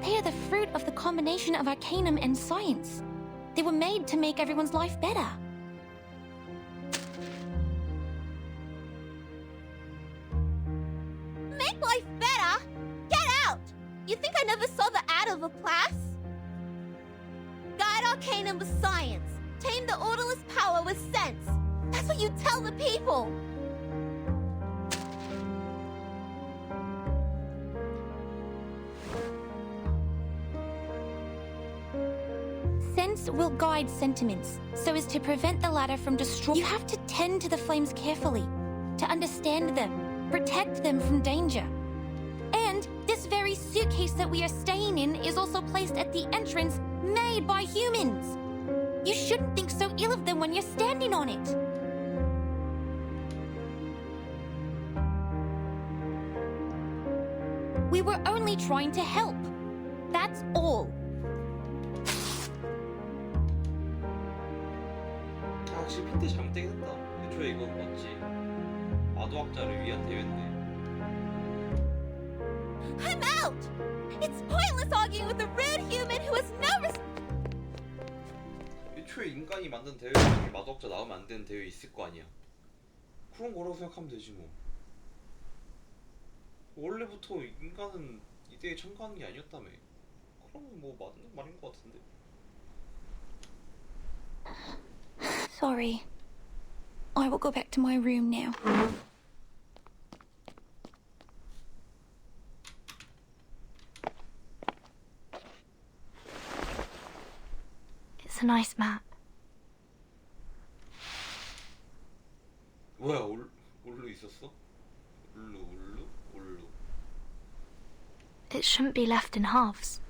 they are the fruit of the combination of arcanum and science. They were made to make everyone's life better. Make life better? Get out! You think I never saw the ad of Laplace? Guide Arcanum with science. Tame the orderless power with sense. That's what you tell the people! Sense will guide sentiments, so as to prevent the latter from destroying. You have to tend to the flames carefully, to understand them, protect them from danger. And this very suitcase that we are staying in is also placed at the entrance, made by humans. You shouldn't think so ill of them when you're standing on it. We were only trying to help. That's all. 확실히 핀대 잘못되긴 했다. 애초에 이거 맞지? 아도학자를 위한 대회인데. I'm out! It's pointless arguing with a rude human who has no 애초에 인간이 만든 대회 중에 마도학자 나오면 안 되는 대회 있을 거 아니야. 그런 거라고 생각하면 되지 뭐. 원래부터 인간은 이 대회에 참가하는 게 아니었다며. 그러면 뭐 맞는 말인 것 같은데. Sorry. I will go back to my room now. It's a nice map. 뭐야 울루 있었어? 울루. It shouldn't be left in halves.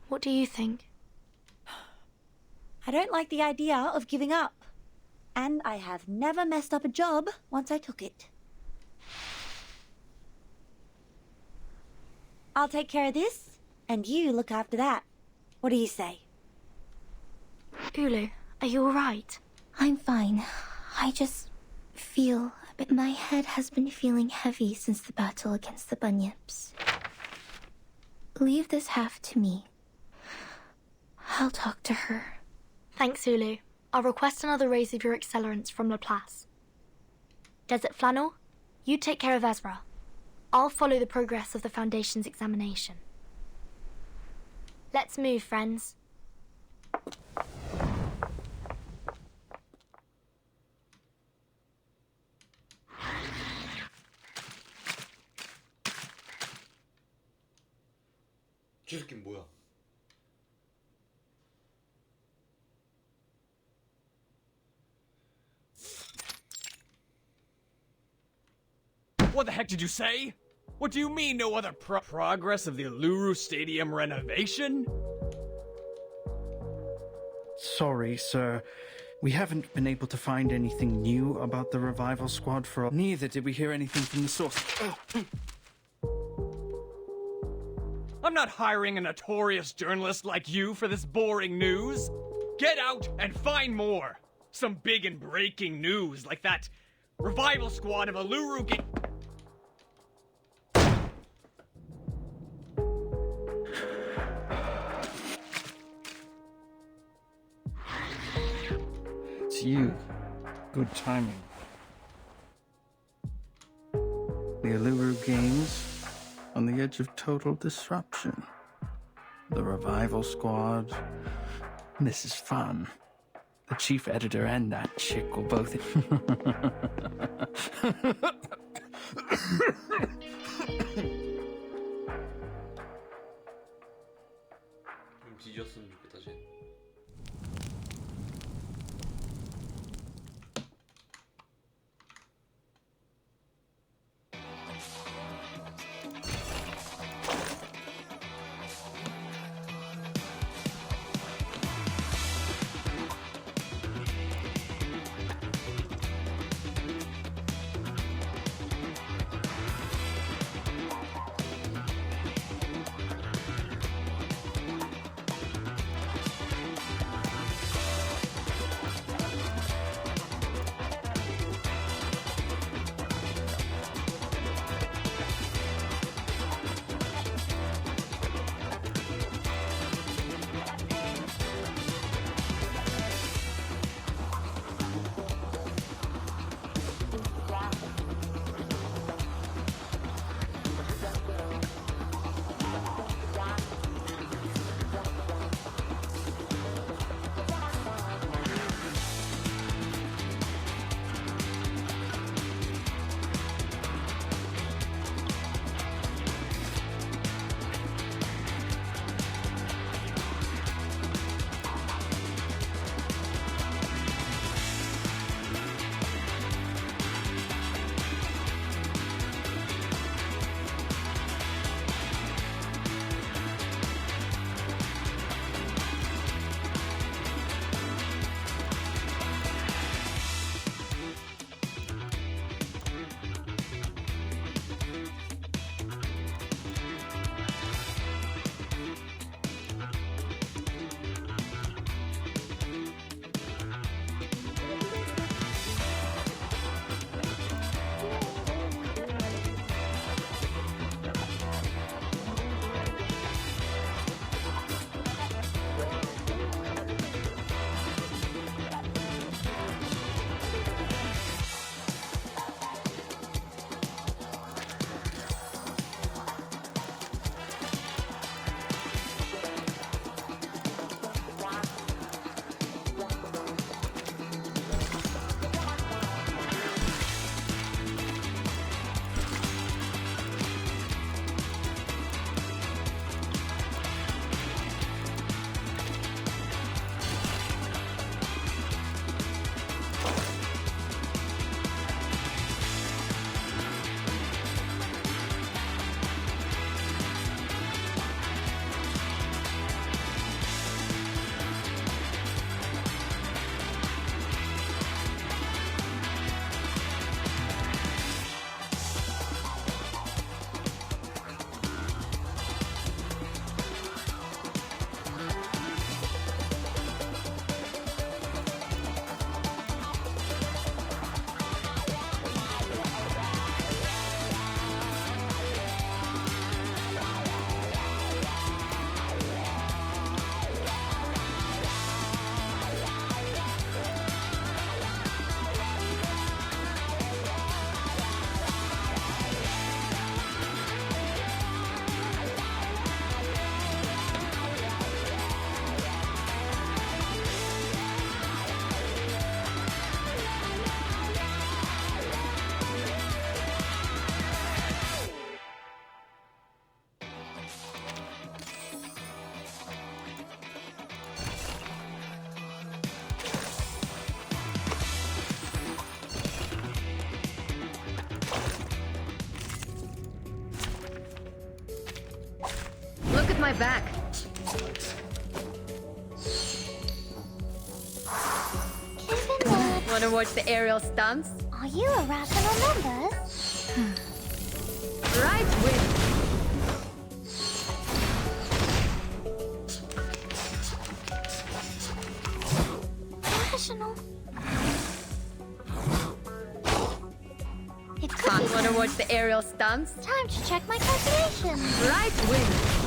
What do you think? I don't like the idea of giving up. And I have never messed up a job once I took it. I'll take care of this, and you look after that. What do you say? Ulu, are you alright? I'm fine. I just feel my head has been feeling heavy since the battle against the bunyips. Leave this half to me. I'll talk to her. Thanks, Ulu. I'll request another raise of your accelerants from Laplace. Desert Flannel, you take care of Ezra. I'll follow the progress of the Foundation's examination. Let's move, friends. 저 새끼는 뭐야? What the heck did you say? What do you mean no other progress of the Uluru Stadium renovation? Sorry, sir. We haven't been able to find anything new about the revival squad for... Neither did we hear anything from the source. I'm not hiring a notorious journalist like you for this boring news. Get out and find more. Some big and breaking news like that revival squad of Uluru It's you. Good timing. The Uluru Games on the edge of total disruption. The revival squad. This is fun. The chief editor and that chick will both... 좀 뒤졌으면 좋겠다 쟤. my back. Wanna watch the aerial stunts? Are you a rational member? Right wing. Rational. It could Fun. be Wanna watch the aerial stunts? time to check my calculations. Right wing.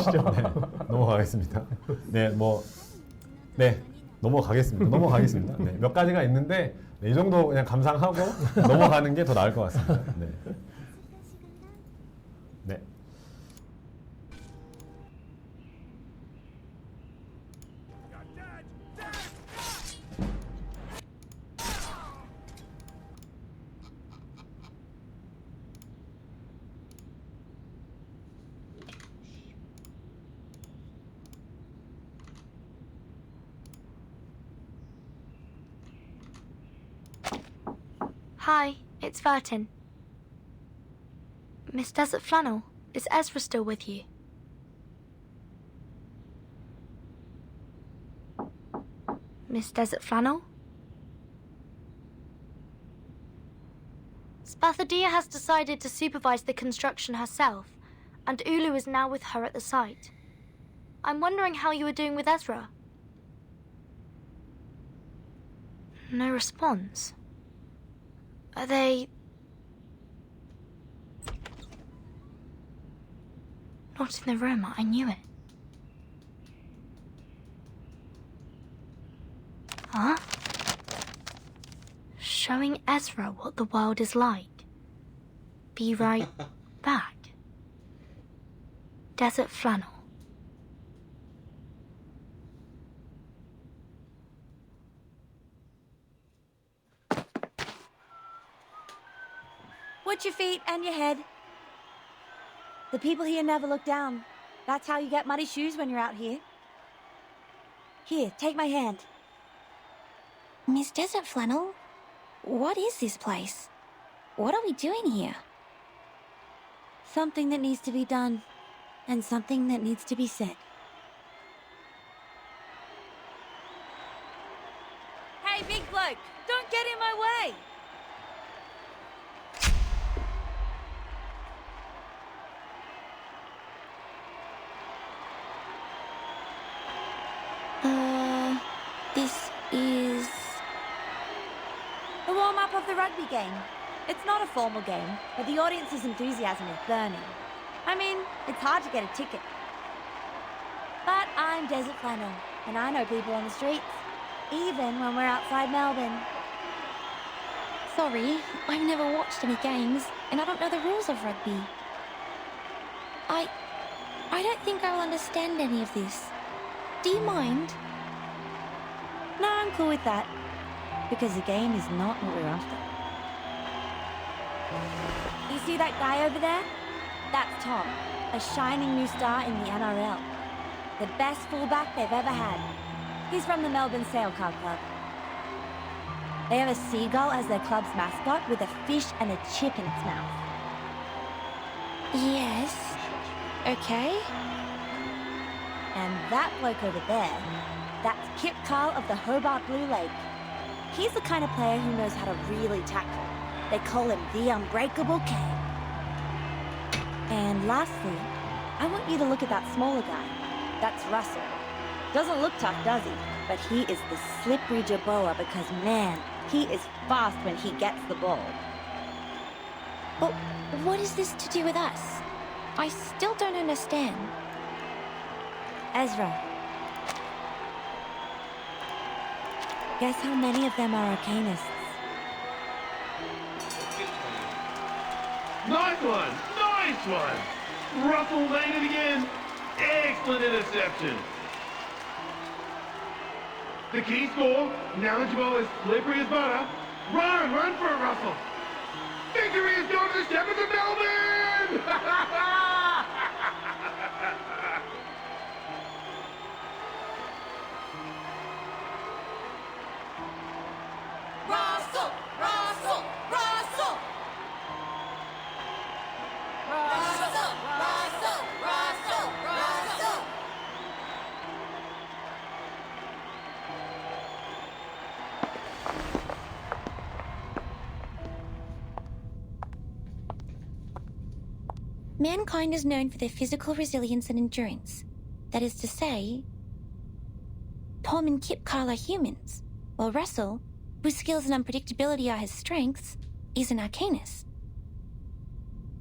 시죠. 네, 넘어가겠습니다. 네, 넘어가겠습니다. 네, 몇 가지가 있는데 네, 이 정도 그냥 감상하고 넘어가는 게 더 나을 것 같습니다. 네. 네. Hi, it's Vertin. Miss Desert Flannel, is Ezra still with you? Miss Desert Flannel? Spathadia has decided to supervise the construction herself, and Ulu is now with her at the site. I'm wondering how you are doing with Ezra. No response. Are they... not in the room? I knew it. showing Ezra what the world is like. Be right back. Desert Flannel. Watch your feet and your head. The people here never look down. That's how you get muddy shoes when you're out here. Here, take my hand. Miss Desert Flannel, what is this place? What are we doing here? Something that needs to be done, and something that needs to be said. Hey, big bloke, don't get in my way! This is... The warm-up of the rugby game. It's not a formal game, but the audience's enthusiasm is burning. I mean, it's hard to get a ticket. But I'm Desert Flannel, and I know people on the streets, even when we're outside Melbourne. Sorry, I've never watched any games, and I don't know the rules of rugby. I don't think I'll understand any of this. Do you mind? No, I'm cool with that. Because the game is not what we're after. You see that guy over there? That's Tom, a shining new star in the NRL. The best fullback they've ever had. He's from the Melbourne Sailcar Club. They have a seagull as their club's mascot with a fish and a chip in its mouth. Yes. Okay. And that bloke over there, that's Kip Carl of the Hobart Blue Lake. He's the kind of player who knows how to really tackle. They call him the Unbreakable K. And lastly, I want you to look at that smaller guy. That's Russell. Doesn't look tough, does he? But he is the slippery Jerboa because, man, he is fast when he gets the ball. But what is this to do with us? I still don't understand. Ezra. Guess how many of them are Arcanists? Nice one! Nice one! Russell made it again! Excellent interception! The key score, now that Jerboa is slippery as butter. Run for it, Russell! Victory is going to the Shepherds of Melbourne! Russell! Russell! Russell! Russell! Russell! Russell! Russell! Mankind is known for their physical resilience and endurance. That is to say, Tom and Kip Carl are humans, while Russell, whose skills and unpredictability are his strengths, is an Arcanist.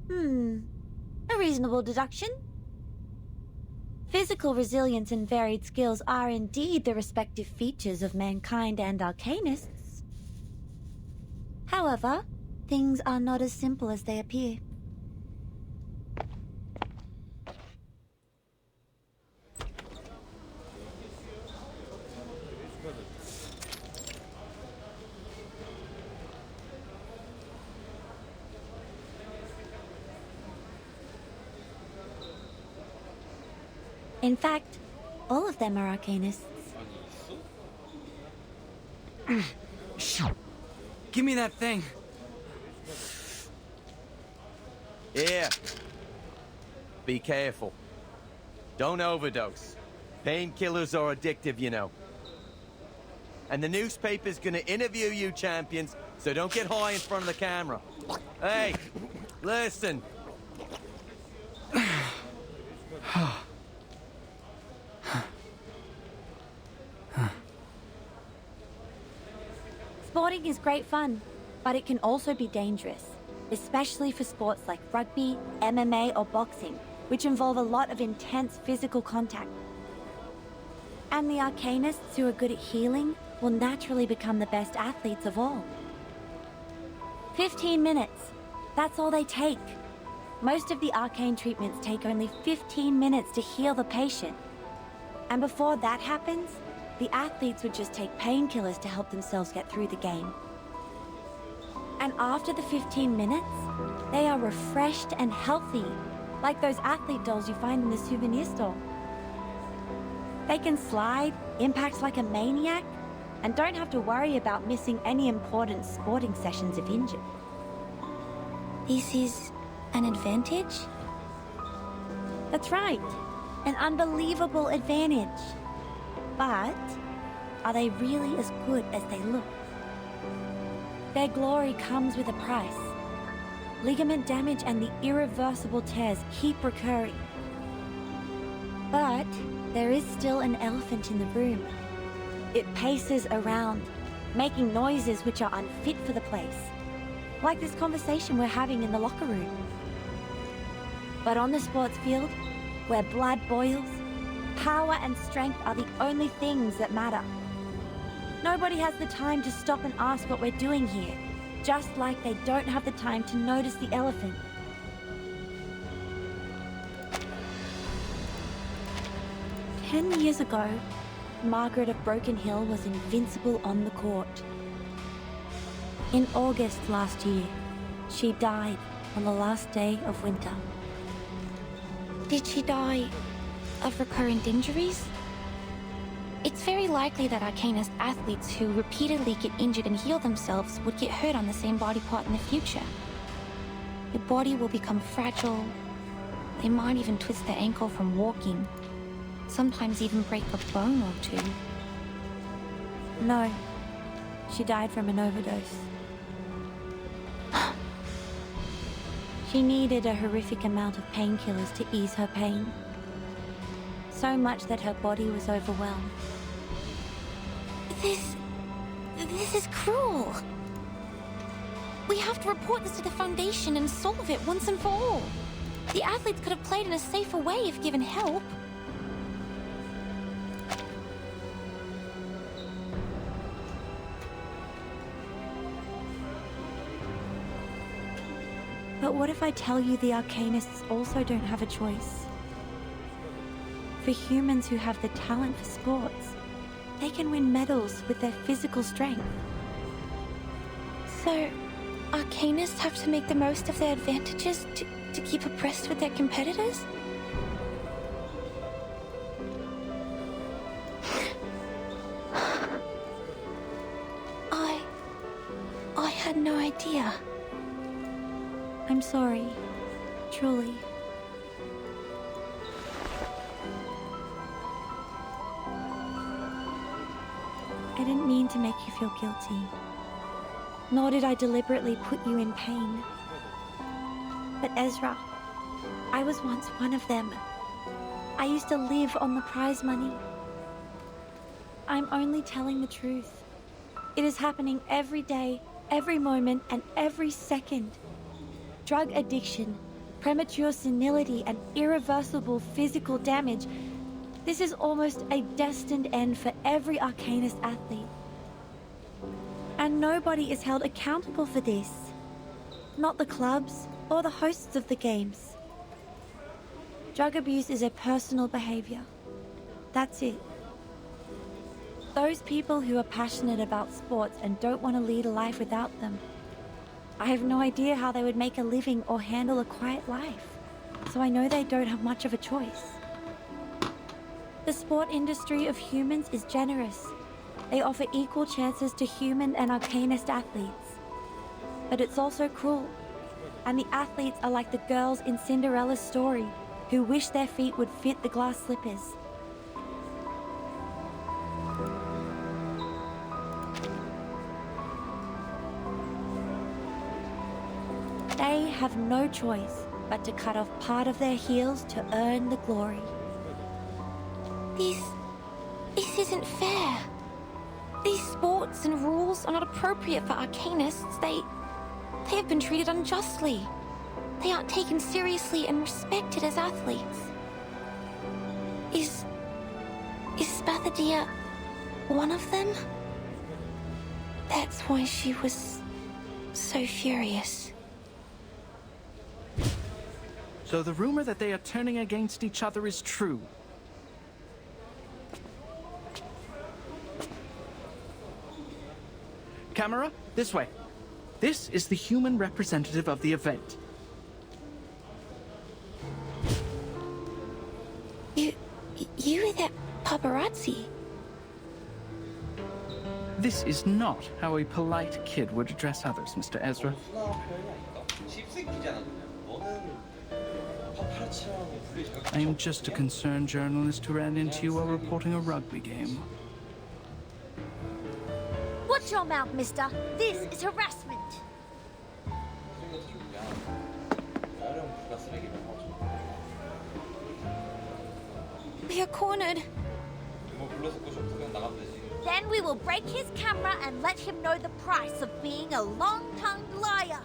A reasonable deduction. Physical resilience and varied skills are indeed the respective features of mankind and Arcanists. However, things are not as simple as they appear. In fact, all of them are Arcanists. Give me that thing. Here. Be careful. Don't overdose. Painkillers are addictive, you know. And the newspaper's gonna interview you, champions, so don't get high in front of the camera. Hey, listen. Sporting is great fun, but it can also be dangerous, especially for sports like rugby, MMA, or boxing, which involve a lot of intense physical contact. And the Arcanists who are good at healing will naturally become the best athletes of all. 15 minutes. That's all they take. Most of the arcane treatments take only 15 minutes to heal the patient. And before that happens, the athletes would just take painkillers to help themselves get through the game. And after the 15 minutes, they are refreshed and healthy, like those athlete dolls you find in the souvenir store. They can slide, impact like a maniac, and don't have to worry about missing any important sporting sessions if injured. This is an advantage? That's right. An unbelievable advantage. But are they really as good as they look? Their glory comes with a price. Ligament damage and the irreversible tears keep recurring. But there is still an elephant in the room. It paces around, making noises which are unfit for the place. Like this conversation we're having in the locker room. But on the sports field, where blood boils, power and strength are the only things that matter. Nobody has the time to stop and ask what we're doing here, just like they don't have the time to notice the elephant. "10 years ago, Margaret of Broken Hill was invincible on the court. In August last year, she died on the last day of winter." Did she die of recurrent injuries? It's very likely that Arcanist athletes who repeatedly get injured and heal themselves would get hurt on the same body part in the future. Your body will become fragile. They might even twist their ankle from walking. Sometimes even break a bone or two. No, she died from an overdose. She needed a horrific amount of painkillers to ease her pain. So much that her body was overwhelmed. This is cruel. We have to report this to the Foundation and solve it once and for all. The athletes could have played in a safer way if given help. But what if I tell you the Arcanists also don't have a choice? For humans who have the talent for sports, they can win medals with their physical strength. So, Arcanists have to make the most of their advantages to keep abreast with their competitors? I had no idea. I'm sorry, truly. I didn't mean to make you feel guilty. Nor did I deliberately put you in pain. But Ezra, I was once one of them. I used to live on the prize money. I'm only telling the truth. It is happening every day, every moment, and every second. Drug addiction, premature senility, and irreversible physical damage. This is almost a destined end for every Arcanist athlete. And nobody is held accountable for this. Not the clubs or the hosts of the games. Drug abuse is a personal behavior. That's it. Those people who are passionate about sports and don't want to lead a life without them. I have no idea how they would make a living or handle a quiet life, so I know they don't have much of a choice. The sport industry of humans is generous. They offer equal chances to human and Arcanist athletes. But it's also cruel, and the athletes are like the girls in Cinderella's story who wish their feet would fit the glass slippers. They have no choice but to cut off part of their heels to earn the glory. This isn't fair. These sports and rules are not appropriate for Arcanists. They have been treated unjustly. They aren't taken seriously and respected as athletes. Is Spathadia one of them? That's why she was so furious. So the rumor that they are turning against each other is true. Camera, this way. This is the human representative of the event. You were that paparazzi. This is not how a polite kid would address others, Mr. Ezra. 씹새끼잖아 그냥. 너는 파파라치라고 불리지. I am just a concerned journalist who ran into you while reporting a rugby game. Watch your mouth, mister. This is harassment. We are cornered. Then we will break his camera and let him know the price of being a long-tongued liar.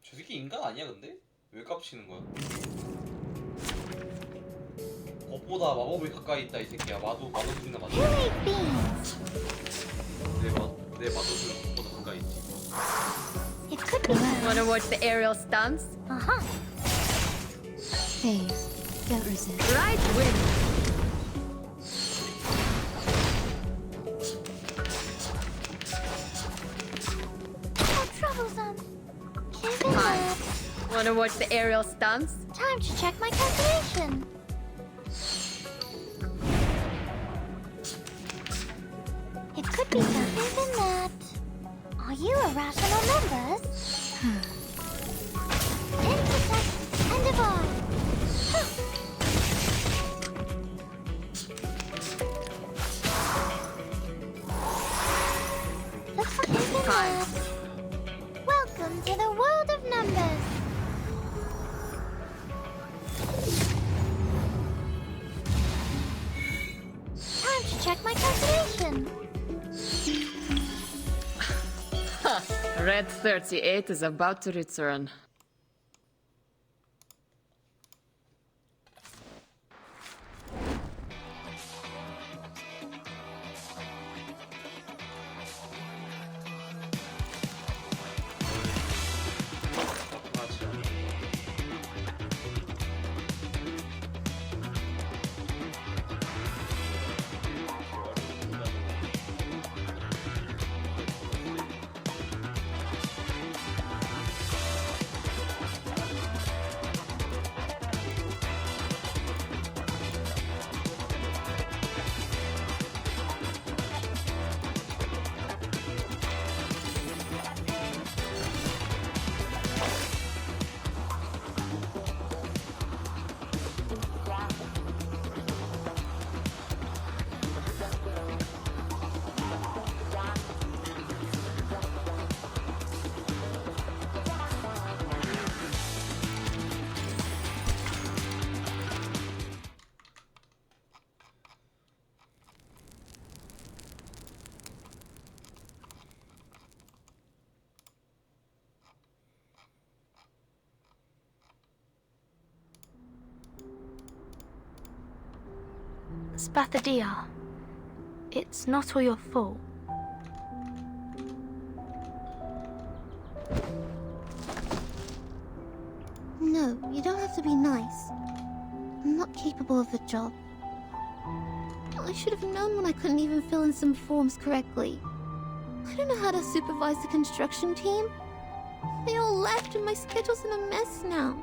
저 새끼 인간 아니야 근데? 왜 깝치는 거야? 법보다 마법이 가까이 있다 이 새끼야. 마도술이나 맞아. 내 마도술은 법보다 가까이 있지. It could be. Wanna watch the aerial stunts? Uh-huh. Please, don't resist. Right wing. How troublesome. Hi. Wanna watch the aerial stunts? Time to check my calculation. It could be something than that. Are you irrational numbers? Intersect and divide. Looks like it's in math. Welcome to the world of numbers. Time to check my calculation. Red 38 is about to return. Spathadia, it's not all your fault. No, you don't have to be nice. I'm not capable of the job. I should have known when I couldn't even fill in some forms correctly. I don't know how to supervise the construction team. They all left and my schedule's in a mess now.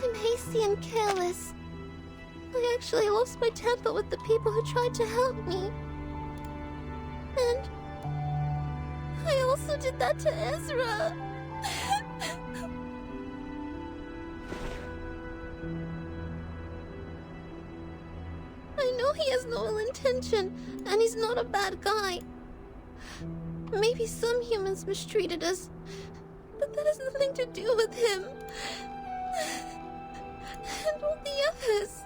I'm hasty and careless. I actually lost my temper with the people who tried to help me. And I also did that to Ezra. I know he has no ill intention, and he's not a bad guy. Maybe some humans mistreated us, but that has nothing to do with him. And all the others.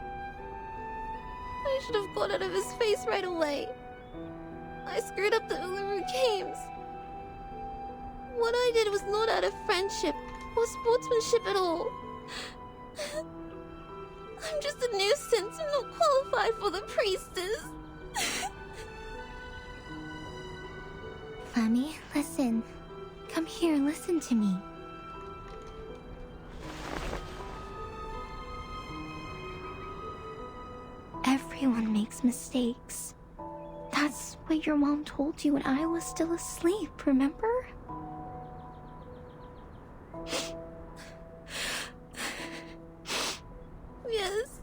I should have got out of his face right away. I screwed up the Uluru Games. What I did was not out of friendship or sportsmanship at all. I'm just a nuisance and not qualified for the priestess. Flammy, listen. Come here, listen to me. Everyone makes mistakes. That's what your mom told you when I was still asleep, remember? Yes.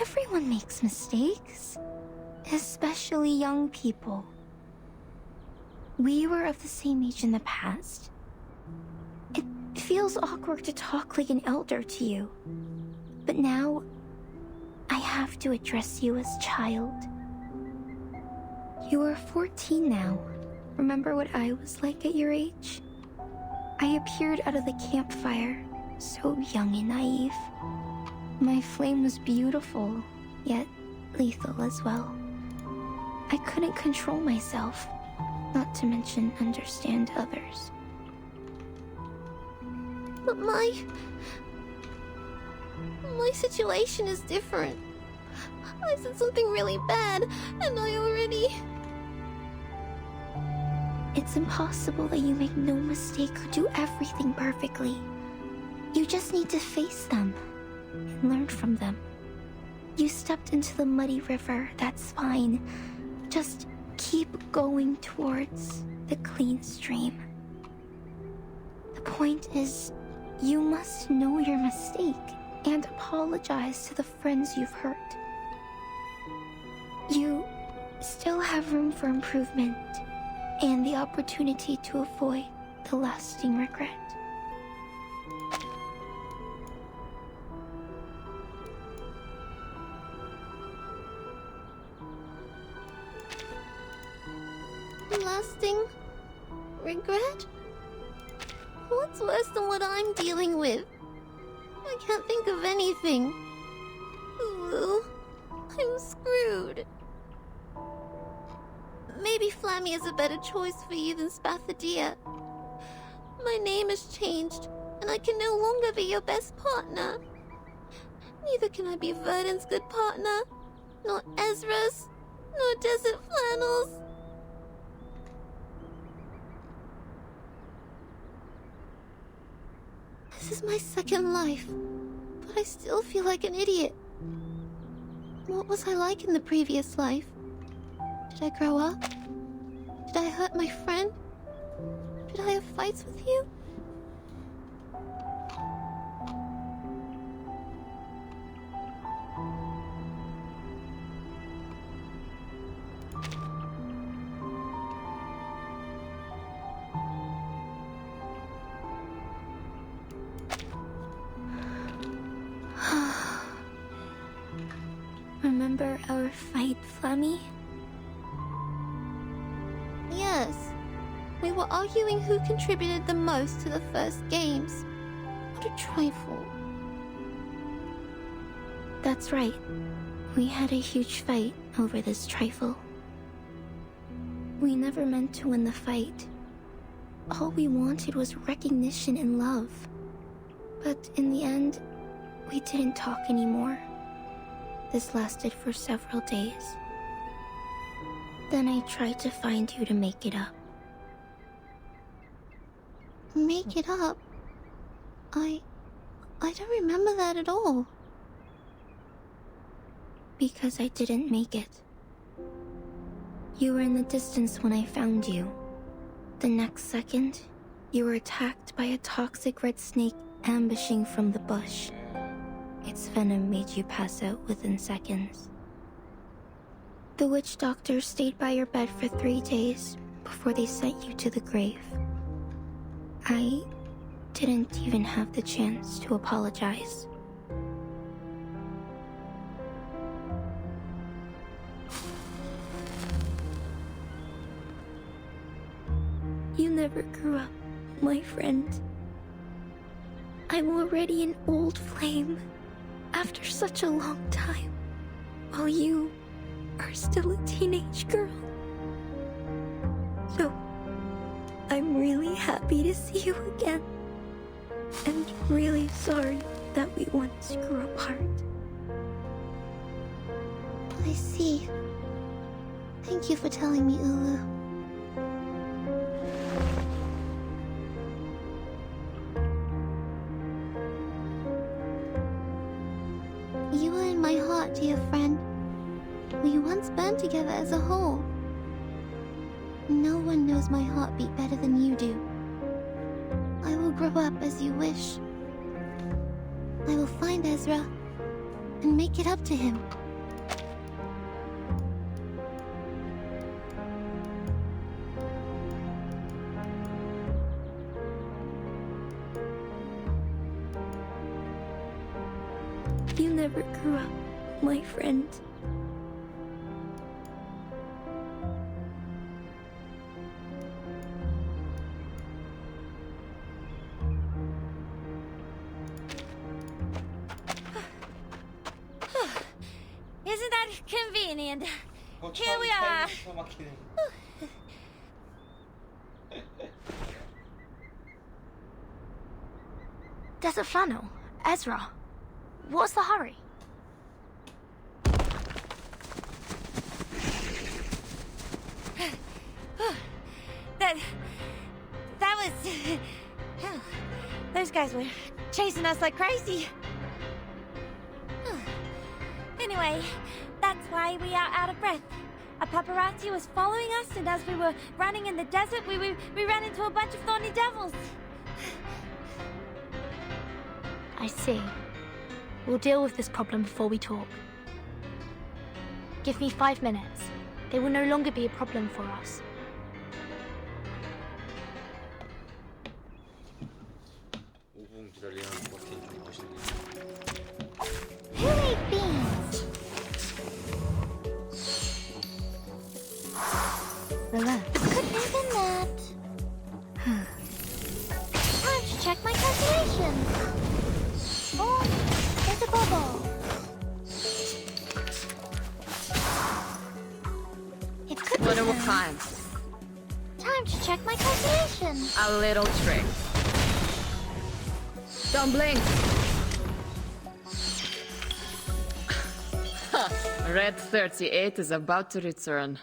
Everyone makes mistakes. Especially young people. We were of the same age in the past. It feels awkward to talk like an elder to you. But now, I have to address you as child. You are 14 now. Remember what I was like at your age? I appeared out of the campfire, so young and naive. My flame was beautiful, yet lethal as well. I couldn't control myself, not to mention understand others. But my situation is different. I said something really bad, and I already... It's impossible that you make no mistake or do everything perfectly. You just need to face them and learn from them. You stepped into the muddy river, that's fine. Just keep going towards the clean stream. The point is, you must know your mistake and apologize to the friends you've hurt. You still have room for improvement and the opportunity to avoid the lasting regret. Lasting regret? What's worse than what I'm dealing with? I can't think of anything. Ooh, I'm screwed. Maybe Flammy is a better choice for you than Spathadia. My name has changed, and I can no longer be your best partner. Neither can I be Verdon's good partner, nor Ezra's, nor Desert Flannel's. This is my second life, but I still feel like an idiot. What was I like in the previous life? Did I grow up? Did I hurt my friend? Did I have fights with you? Remember our fight, Flammy? Yes. We were arguing who contributed the most to the first games. What a trifle. That's right. We had a huge fight over this trifle. We never meant to win the fight. All we wanted was recognition and love. But in the end, we didn't talk anymore. This lasted for several days. Then I tried to find you to make it up. Make it up? I don't remember that at all. Because I didn't make it. You were in the distance when I found you. The next second, you were attacked by a toxic red snake ambushing from the bush. Its venom made you pass out within seconds. The witch doctor stayed by your bed for 3 days before they sent you to the grave. I didn't even have the chance to apologize. You never grew up, my friend. I'm already an old flame after such a long time, while you are still a teenage girl. So, I'm really happy to see you again, and really sorry that we once grew apart. I see. Thank you for telling me, Ulu. You were in my heart, dear friend. We once burned together as a whole. No one knows my heartbeat better than you do. I will grow up as you wish. I will find Ezra and make it up to him. You never grew up, my friend. Isn't that convenient? Here we are. Desert Flannel, Ezra, what's the hurry? That was... Those guys were chasing us like crazy. Anyway, that's why we are out of breath. A paparazzi was following us, and as we were running in the desert, we ran into a bunch of thorny devils. I see. We'll deal with this problem before we talk. Give me 5 minutes. They will no longer be a problem for us. Who ate beans? Relax. Couldn't have been that. Time to check my calculations. Oh, there's a bubble. It could What be what that. kind? Time to check my calculations. A little trick. Don't blink. Red 38 is about to return.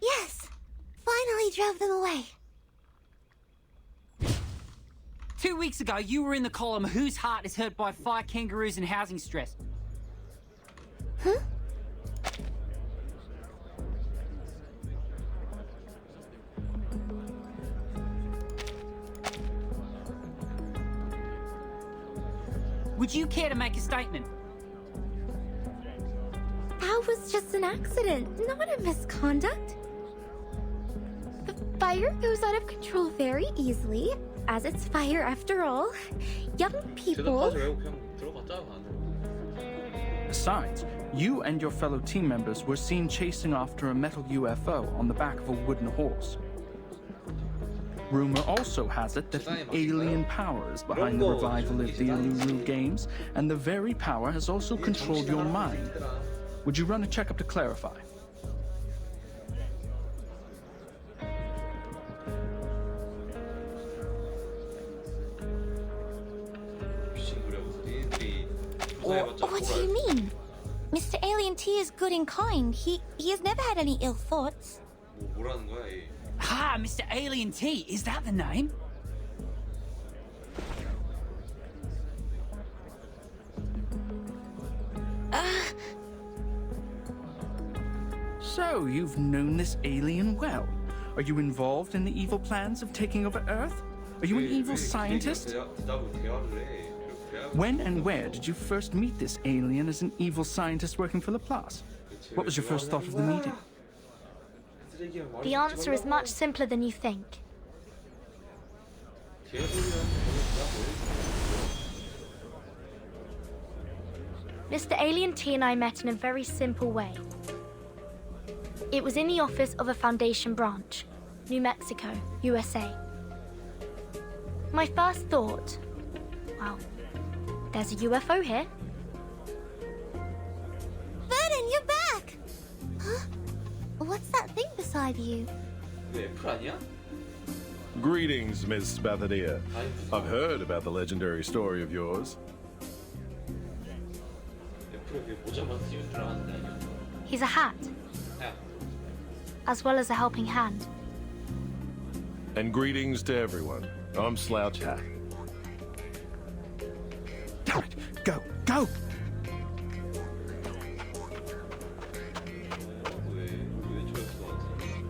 Yes! Finally drove them away. 2 weeks ago, you were in the column Whose Heart is Hurt by Fire Kangaroos and Housing Stress. Huh? Would you care to make a statement? That was just an accident, not a misconduct. The fire goes out of control very easily, as it's fire after all. Young people... Besides, you and your fellow team members were seen chasing after a metal UFO on the back of a wooden horse. Rumor also has it that an alien power is behind the revival of the Uluru Games, and the very power has also controlled your mind. Would you run a checkup to clarify? What do you mean? Mr. Alien T is good and kind. He has never had any ill thoughts. 뭐라는 거야, 얘? Ah, Mr. Alien T, is that the name? So, you've known this alien well. Are you involved in the evil plans of taking over Earth? Are you an evil scientist? When and where did you first meet this alien as an evil scientist working for Laplace? What was your first thought of the meeting? The answer is much simpler than you think. Mr. Alien T and I met in a very simple way. It was in the office of a Foundation branch, New Mexico, USA. My first thought, well, there's a UFO here. Vernon, you're back! Huh? What's that thing beside you? 이거 애플 아니야? Greetings, Miss Bathania. I've heard about the legendary story of yours. 애플에 모자만 씌운 줄 알았는데 아니야. He's a hat, 야, as well as a helping hand. And greetings to everyone. I'm Slouch Hat. Damn it! Go! Go!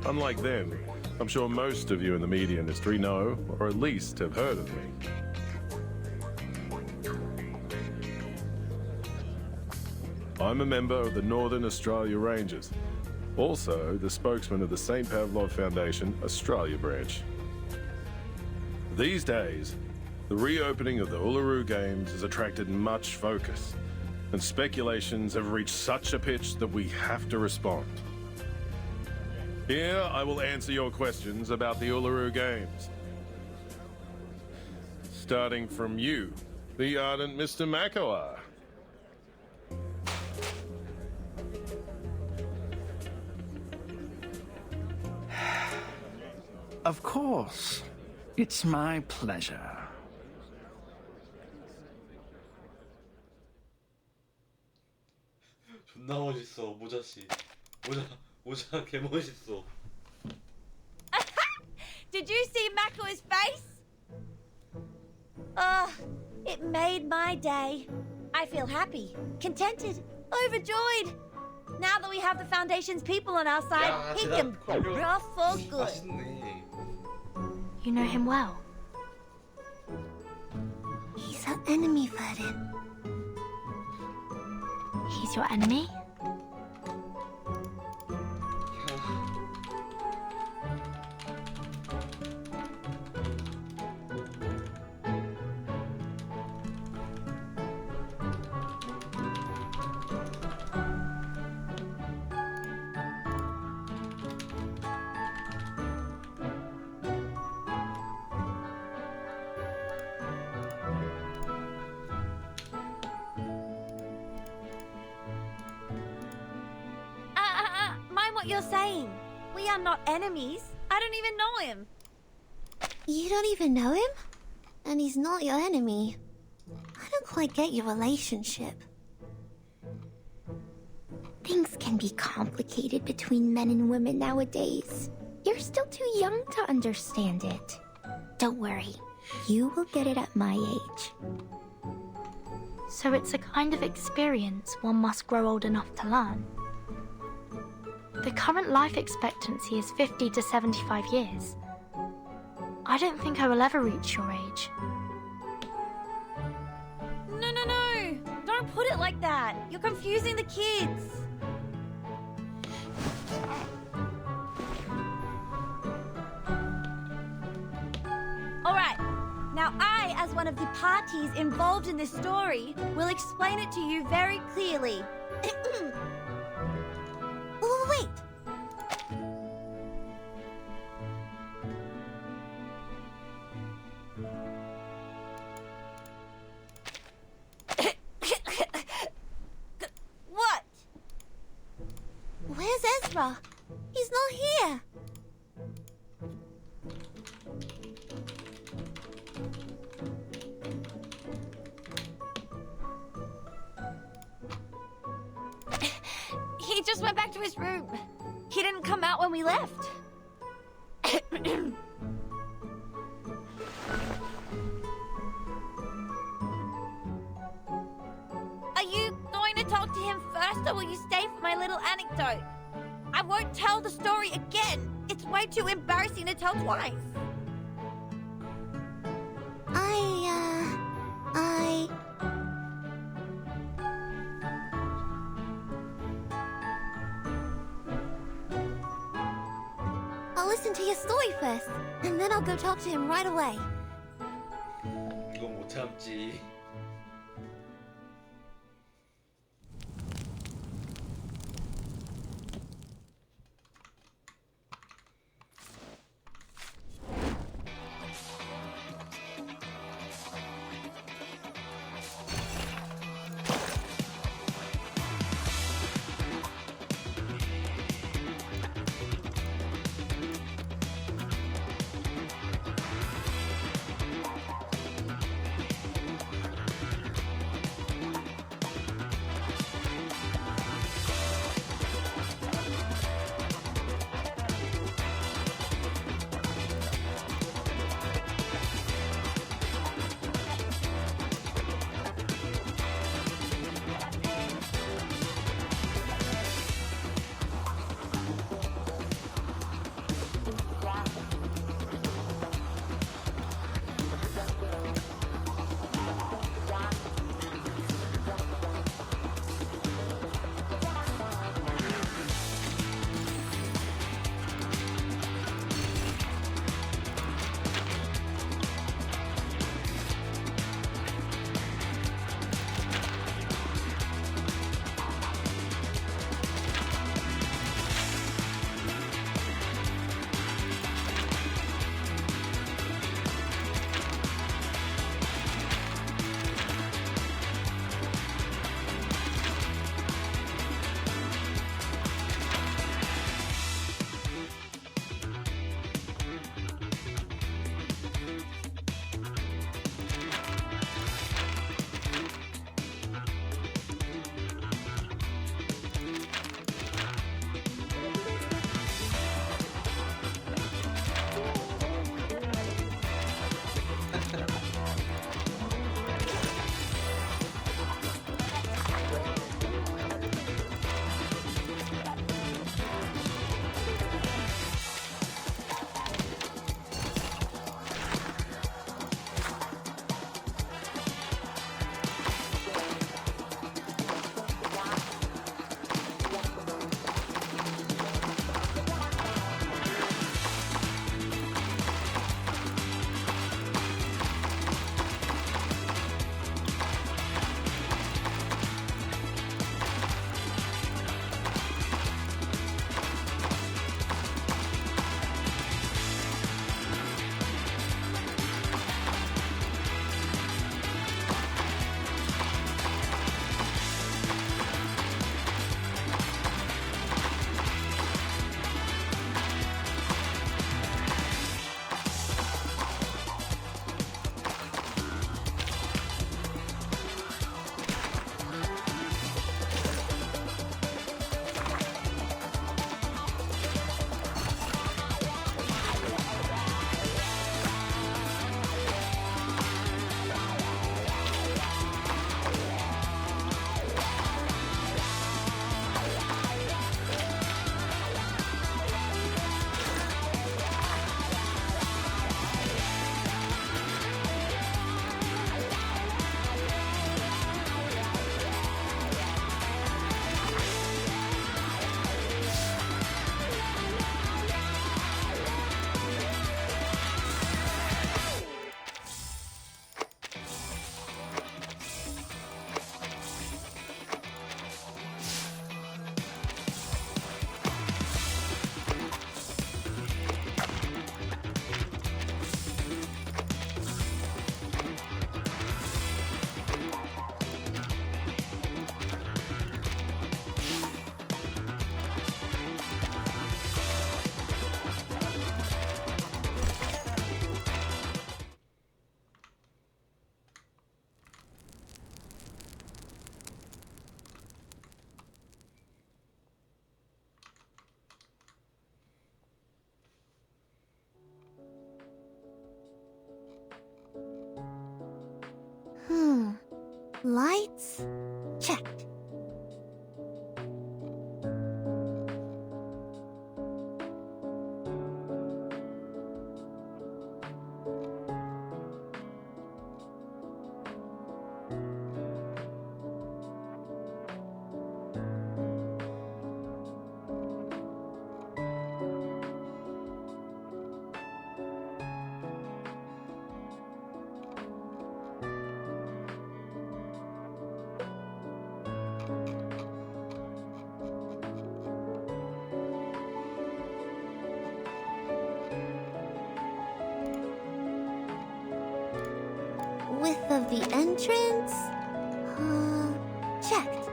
Unlike them, I'm sure most of you in the media industry know, or at least have heard of me. I'm a member of the Northern Australia Rangers, also the spokesman of the St. Pavlov Foundation Australia branch. These days, the reopening of the Uluru Games has attracted much focus, and speculations have reached such a pitch that we have to respond. Here, I will answer your questions about the Uluru Games. Starting from you, the ardent Mr. Makawar. Of course. It's my pleasure. 존나 멋있어 모자씨. 모자 개 멋있어. Did you see Mako's face? Oh, it made my day. I feel happy, contented, overjoyed. Now that we have the Foundation's people on our side, he can rough for good. 맛있네. You know him well. He's our enemy, Vernon. He's your enemy? Mind what you're saying. We are not enemies. I don't even know him. You don't even know him? And he's not your enemy. I don't quite get your relationship. Things can be complicated between men and women nowadays. You're still too young to understand it. Don't worry, you will get it at my age. So it's a kind of experience one must grow old enough to learn. The current life expectancy is 50 to 75 years. I don't think I will ever reach your age. No. Don't put it like that. You're confusing the kids. Alright, now I, as one of the parties involved in this story, will explain it to you very clearly. Oh, wait! What? Where's Ezra? He's not here. He just went back to his room. He didn't come out when we left. Are you going to talk to him first, or will you stay for my little anecdote? I won't tell the story again. It's way too embarrassing to tell twice. I'll listen to your story first, and then I'll go talk to him right away. 이건 못 참지. Lights? Checked. Width of the entrance? Checked.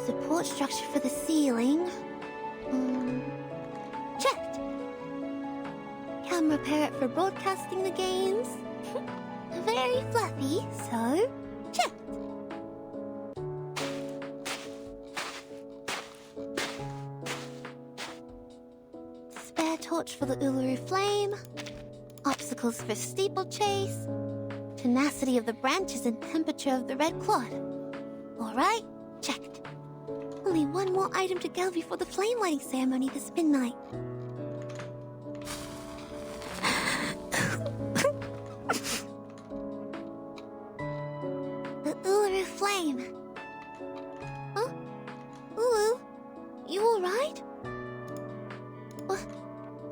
Support structure for the ceiling? Checked. Camera parrot for broadcasting the games? Very fluffy, so checked. Spare torch for the Uluru Flame? Obstacles for steeplechase, tenacity of the branches and temperature of the red clod. Alright, checked. Only one more item to go before the flame lighting ceremony this midnight. The Uluru Flame. Huh? Ulu, you alright?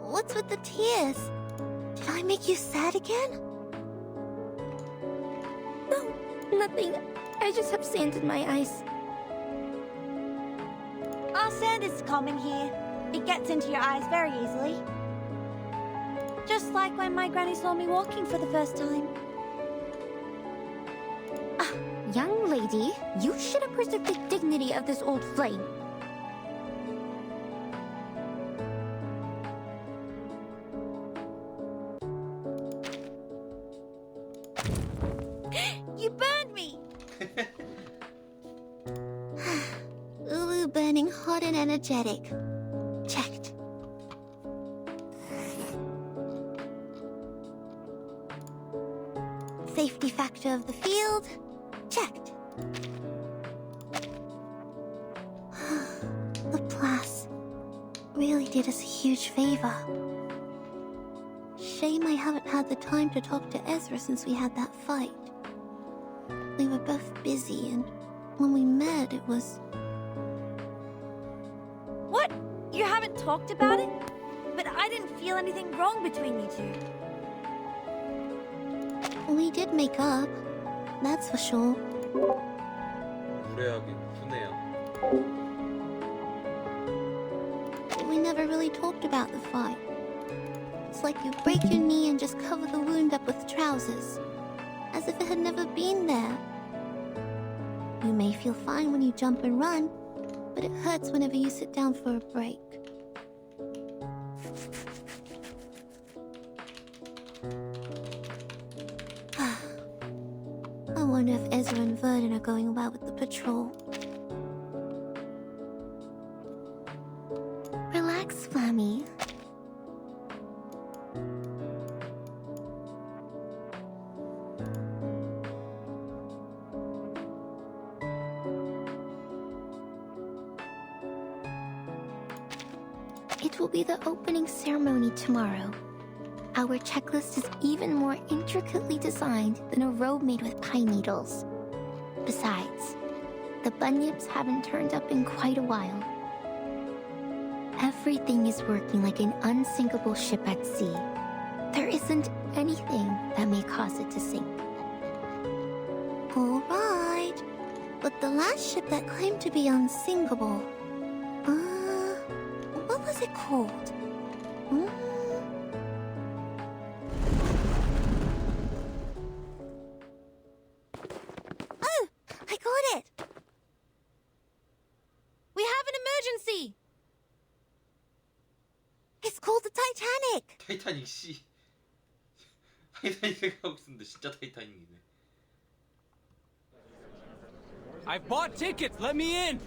What's with the tears? Did I make you sad again? No, nothing. I just have sand in my eyes. Our sand is common here. It gets into your eyes very easily. Just like when my granny saw me walking for the first time. Young lady, you should have preserved the dignity of this old flame. You burned me! Ulu burning hot and energetic. Checked. Safety factor of the field? Checked. Laplace really did us a huge favor. Shame I haven't had the time to talk to Ezra since we had that fight. We were both busy, and when we met, it was... What? You haven't talked about it? But I didn't feel anything wrong between you two. We did make up, that's for sure. 무례하게 분해요. But we never really talked about the fight. It's like you break your knee and just cover the wound up with trousers, as if it had never been there. You may feel fine when you jump and run, but it hurts whenever you sit down for a break. I wonder if Ezra and Verdun are going well with the patrol. Relax, Flammy. It will be the opening ceremony tomorrow. Our checklist is even more intricately designed than a robe made with pine needles. Besides, the bunyips haven't turned up in quite a while. Everything is working like an unsinkable ship at sea. There isn't anything that may cause it to sink. All right, but the last ship that claimed to be unsinkable, what was it called? Oh, I got it! We have an emergency! It's called the Titanic! 타이타닉 씨. 타이타닉 생각하고 있었는데 진짜 타이타닉이네. I bought tickets. Let me in.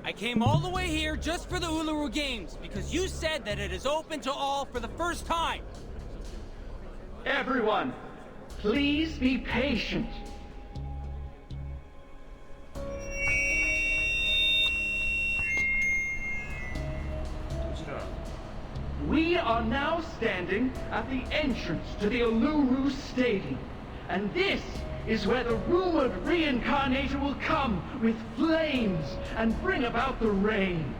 I came all the way here just for the Uluru Games because you said that it is open to all for the first time. Everyone, Please be patient. We are now standing at the entrance to the Uluru Stadium, and this is where the rumored reincarnator will come with flames and bring about the rain.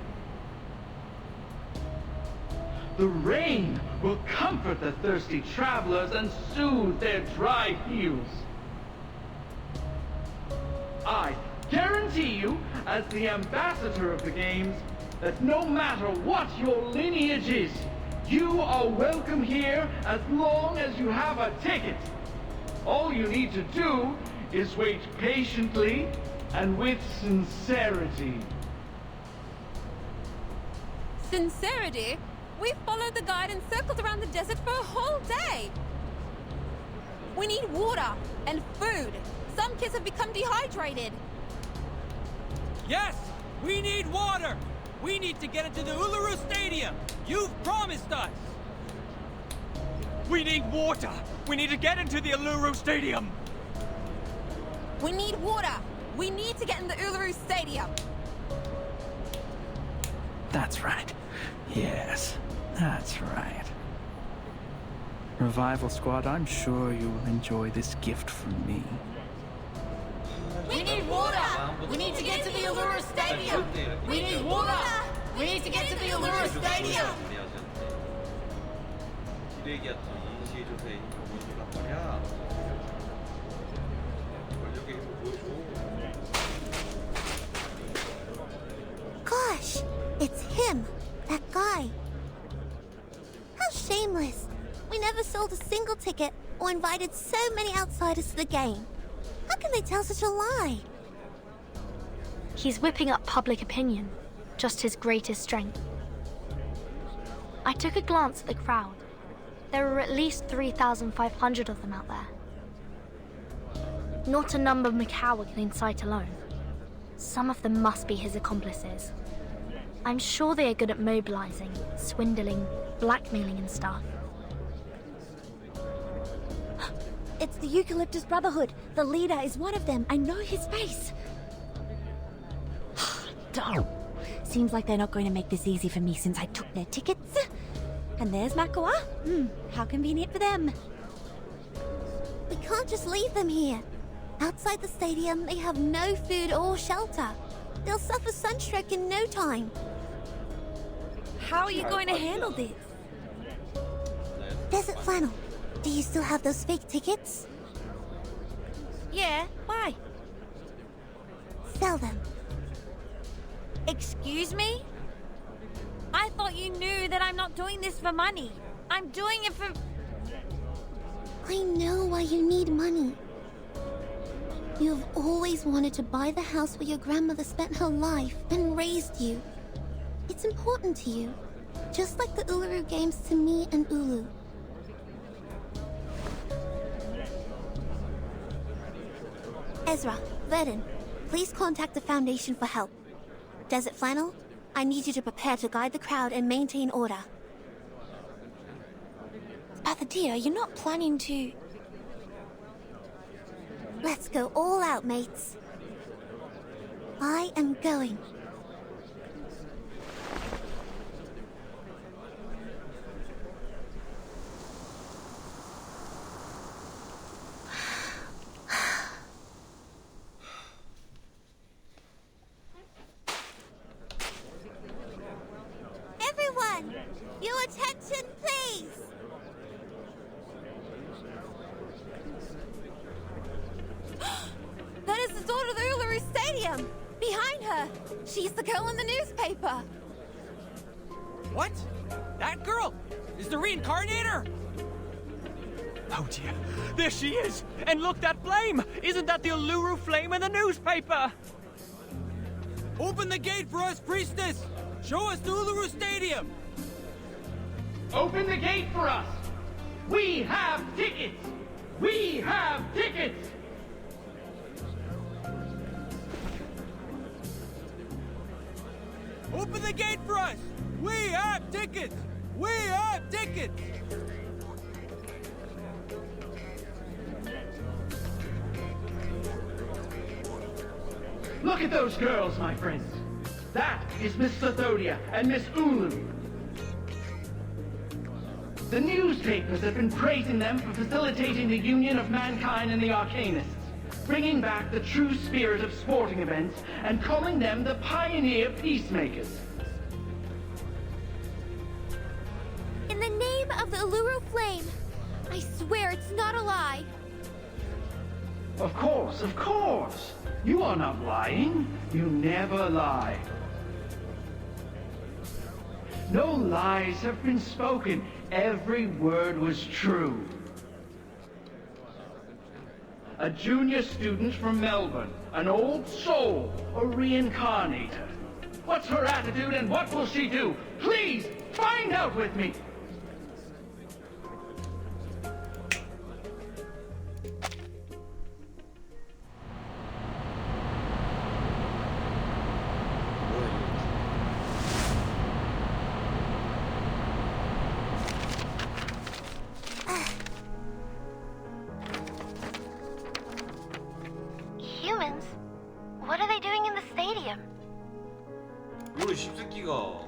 The rain will comfort the thirsty travelers and soothe their dry heels. I guarantee you, as the ambassador of the games, that no matter what your lineage is, you are welcome here as long as you have a ticket. All you need to do is wait patiently and with sincerity. Sincerity? We've followed the guide and circled around the desert for a whole day. We need water and food. Some kids have become dehydrated. Yes, we need water. We need to get into the Uluru Stadium. You've promised us. We need water. We need to get into the Uluru Stadium. We need water. We need to get in the Uluru Stadium. That's right. Yes, that's right. Revival Squad, I'm sure you will enjoy this gift from me. We need water. We need to get to the Uluru Stadium. We need water. We need to get to the Uluru Stadium. Gosh, it's him, that guy. How shameless. We never sold a single ticket or invited so many outsiders to the game. How can they tell such a lie? He's whipping up public opinion, just his greatest strength. I took a glance at the crowd. There were at least 3,500 of them out there. Not a number Mikawa can incite alone. Some of them must be his accomplices. I'm sure they are good at mobilizing, swindling, blackmailing and stuff. It's the Eucalyptus Brotherhood. The leader is one of them. I know his face. Darn. Seems like they're not going to make this easy for me since I took their tickets. And there's Makawa. How convenient for them. We can't just leave them here. Outside the stadium, they have no food or shelter. They'll suffer sunstroke in no time. How are you going to handle this? Desert Flannel, do you still have those fake tickets? Yeah, why? Sell them. Excuse me? I thought you knew that I'm not doing this for money. I'm doing it for... I know why you need money. You've always wanted to buy the house where your grandmother spent her life and raised you. It's important to you, just like the Uluru Games to me and Ulu. Ezra, Verdun, please contact the Foundation for help. Desert Flannel, I need you to prepare to guide the crowd and maintain order. Athadia, you're not planning to... Let's go all out, mates. I am going. Everyone, your attention, please. That is the door to the Uluru Stadium! Behind her! She's the girl in the newspaper! What? That girl is the reincarnator? Oh dear, there she is! And look, that flame! Isn't that the Uluru flame in the newspaper? Open the gate for us, priestess! Show us the Uluru Stadium! Open the gate for us! We have tickets! We have tickets! Open the gate for us! We have tickets! We have tickets! Look at those girls, my friends. That is Miss Lithodia and Miss Ulu. The newspapers have been praising them for facilitating the union of mankind and the Arcanists, bringing back the true spirit of sporting events and calling them the pioneer peacemakers. In the name of the Uluru Flame, I swear it's not a lie. Of course. You are not lying. You never lie. No lies have been spoken. Every word was true. A junior student from Melbourne, an old soul, a reincarnator. What's her attitude and what will she do? Please, find out with me! Humans? What are they doing in the stadium? 우리 십새끼가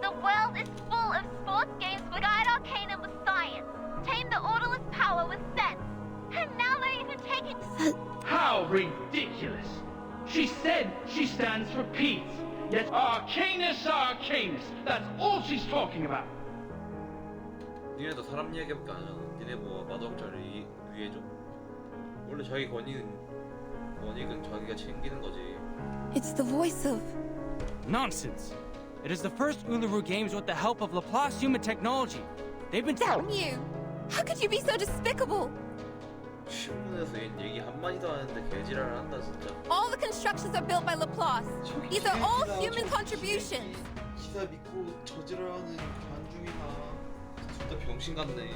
The world is full of sports games that guide Arcanum with science, tame the Orderless power with sense, and now they're even taking... How ridiculous! She said she stands for peace, yet Arcanus, that's all she's talking about. 니네도 사람 얘기밖에 안 하잖아. 니네 뭐 마동자를 위해줘? 원래 자기 권익은 자기가 챙기는 거지. It's the voice of... Nonsense! It is the first Uluru Games with the help of Laplace Human Technology. They've been... Damn you! How could you be so despicable? 신문에서 얘 얘기 한마디도 안 했는데 개지랄을 한다 진짜. All the constructions are built by Laplace. These are all human contributions. 기사 믿고 저지랄하는 관중이나 진짜 병신 같네.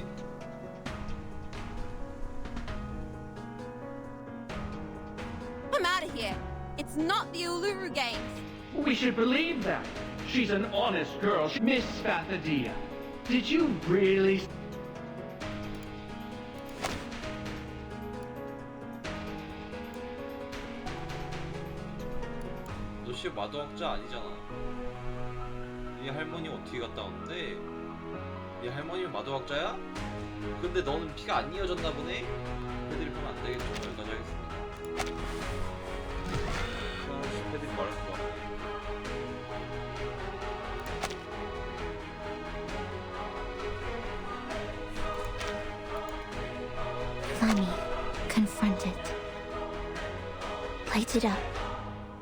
I'm out of here. It's not the Uluru Games. We should believe that. She's an honest girl, Miss Fathadia. Did you really... 너 씨 마도학자 아니잖아. 네 할머니 어떻게 갔다 왔는데? 네 할머니는 마도학자야? 근데 너는 피가 안 이어졌나 보네? 패드립 하면 안 되겠죠. 여기까지 하겠습니다. 패드립 말할 것 같네. Funny. Confront it. Light it up.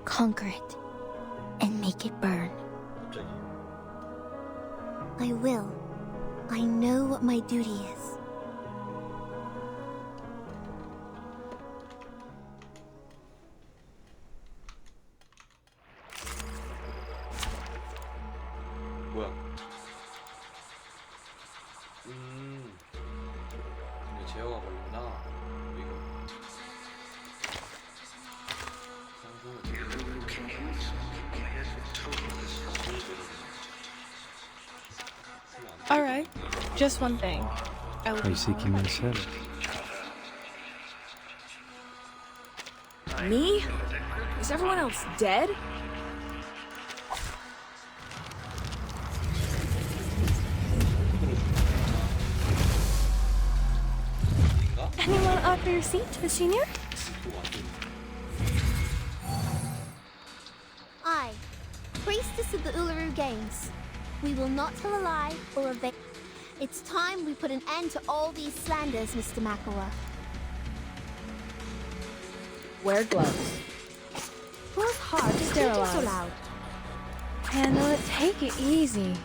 Conquer it. And make it burn. 갑자기. I will. I know what my duty is. 뭐야? 이게 제어가 걸린다. 이거. Alright, just one thing. Are you seeking my service? Me? Is everyone else dead? Anyone offer your seat to the senior? I, priestess of the Uluru Games. We will not tell a lie or evade. It's time we put an end to all these slanders, Mr. Makawa. Wear gloves. Whose heart is beating so Sterilize. loud? Handle it, take it easy.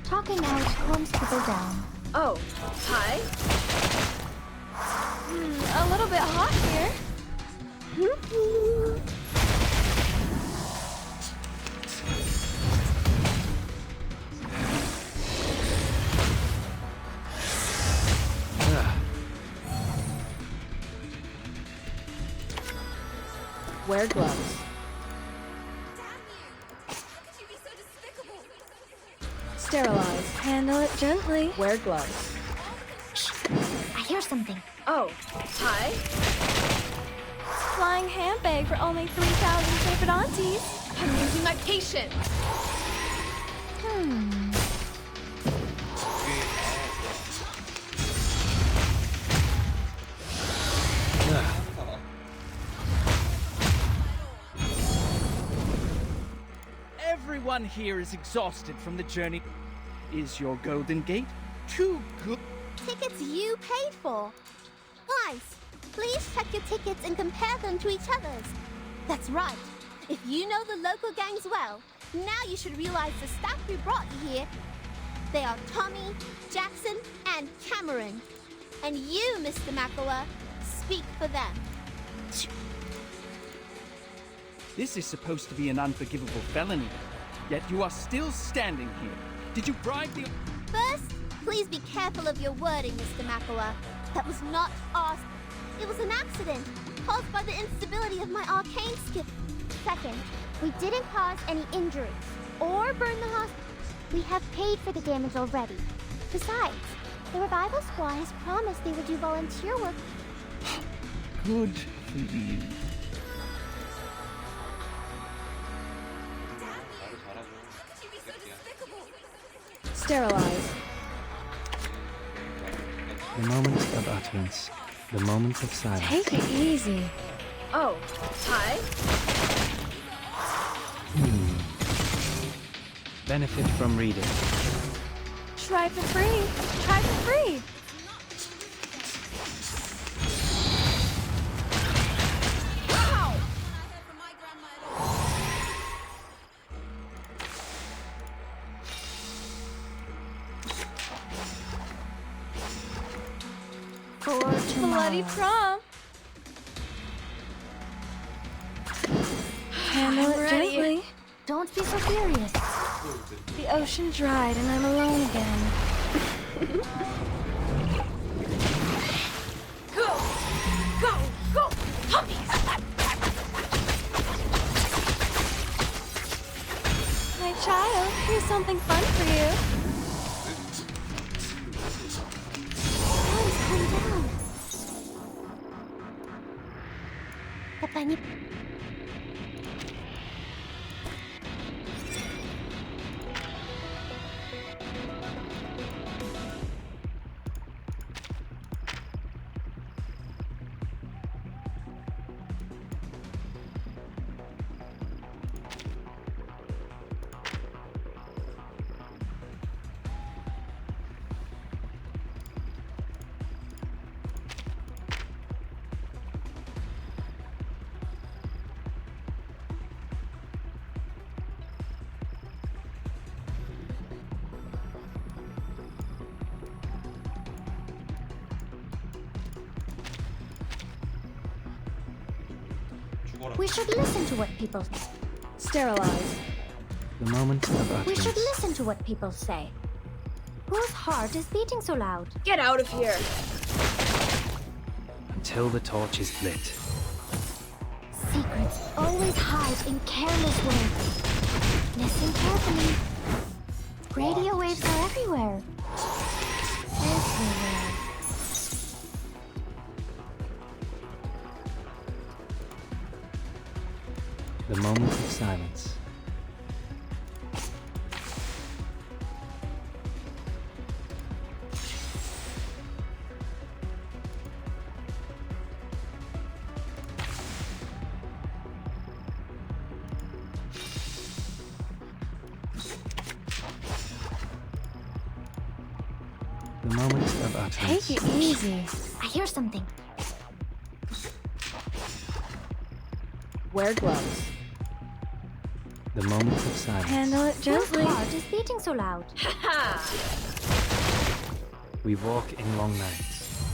Talking out calms people down. Oh, hi. A little bit hot here. Wear gloves. Sterilize. Handle it gently. Wear gloves. I hear something. Oh, hi. Flying handbag for only 3,000 favorite aunties. I'm losing my patience. Everyone here is exhausted from the journey. Is your Golden Gate too good? Tickets you paid for. Guys, please check your tickets and compare them to each other's. That's right. If you know the local gangs well, now you should realize the staff who brought you here. They are Tommy, Jackson, and Cameron. And you, Mr. Makawa, speak for them. This is supposed to be an unforgivable felony, yet you are still standing here. Did you bribe the... First, please be careful of your wording, Mr. Makawa. That was not us. It was an accident, caused by the instability of my arcane skill. Second, we didn't cause any injuries or burn the hospital. We have paid for the damage already. Besides, the revival squad has promised they will do volunteer work. Good for you. Sterilize. The moment of utterance. The moment of silence. Take it easy. Oh, hi. Benefit from reading. Try for free. Try for free. Bloody prom. Handle it gently. Don't be so furious. The ocean dried and I'm alone again. Go! Go! Go! Puppies! My child, here's something fun for you. Guys, calm down. Kapani. We should listen to what people Sterilize. The moment of We should utterance. listen to what people say. Whose heart is beating so loud? Get out of here. Until the torch is lit. Secrets always hide in careless ways. Listen carefully. Radio waves are everywhere. Everywhere. The moment of silence. The moment of utterance. Take it easy. I hear something. Wear gloves. The moment of silence. Handle it gently. Whose heart is beating so loud? We walk in long nights.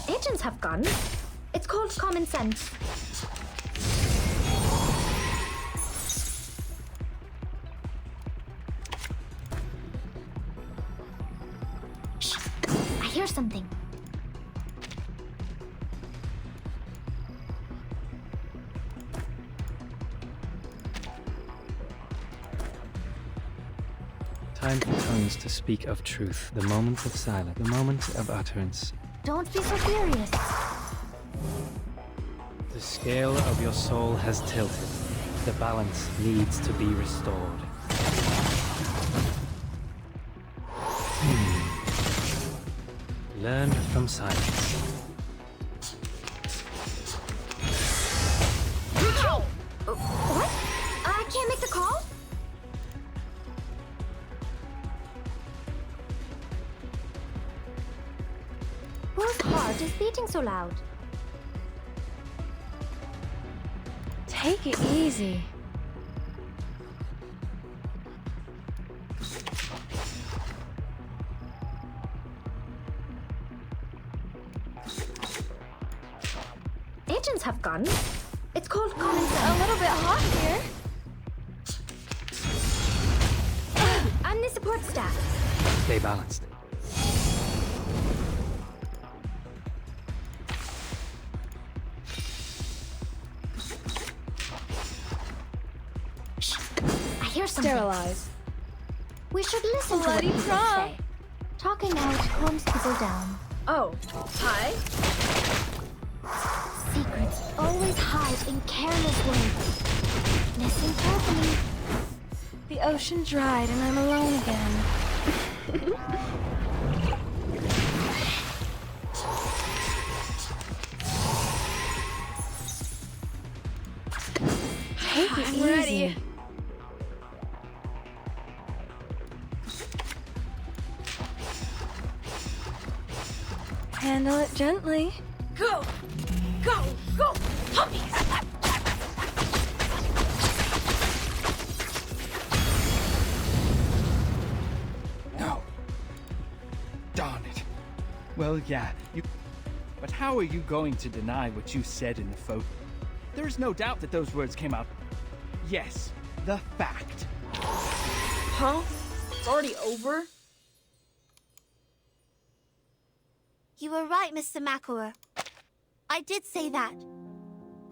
Agents have guns. It's called common sense. Shh. I hear something. Time for tongues to speak of truth. The moment of silence. The moment of utterance. Don't be so furious. The scale of your soul has tilted. The balance needs to be restored. Learn from silence. What? I can't make the call? Whose heart is beating so loud? Take it easy. Agents have guns. It's called common sense. A little bit hot here. I'm the support staff. Stay balanced. I hear something. Sterilize. We should listen to what Bloody people prom. say. Talking out calms people down. Oh, hi. Secrets always hide in careless words. Listen carefully. The ocean dried and I'm alone again. Take it I'm easy. ready. Handle it gently. Go! Go! Go! Puppies! No. Darn it. Well, yeah, you... But how are you going to deny what you said in the photo? There is no doubt that those words came out. Yes, the fact. Huh? It's already over? You were right, Mr. McElroy. I did say that.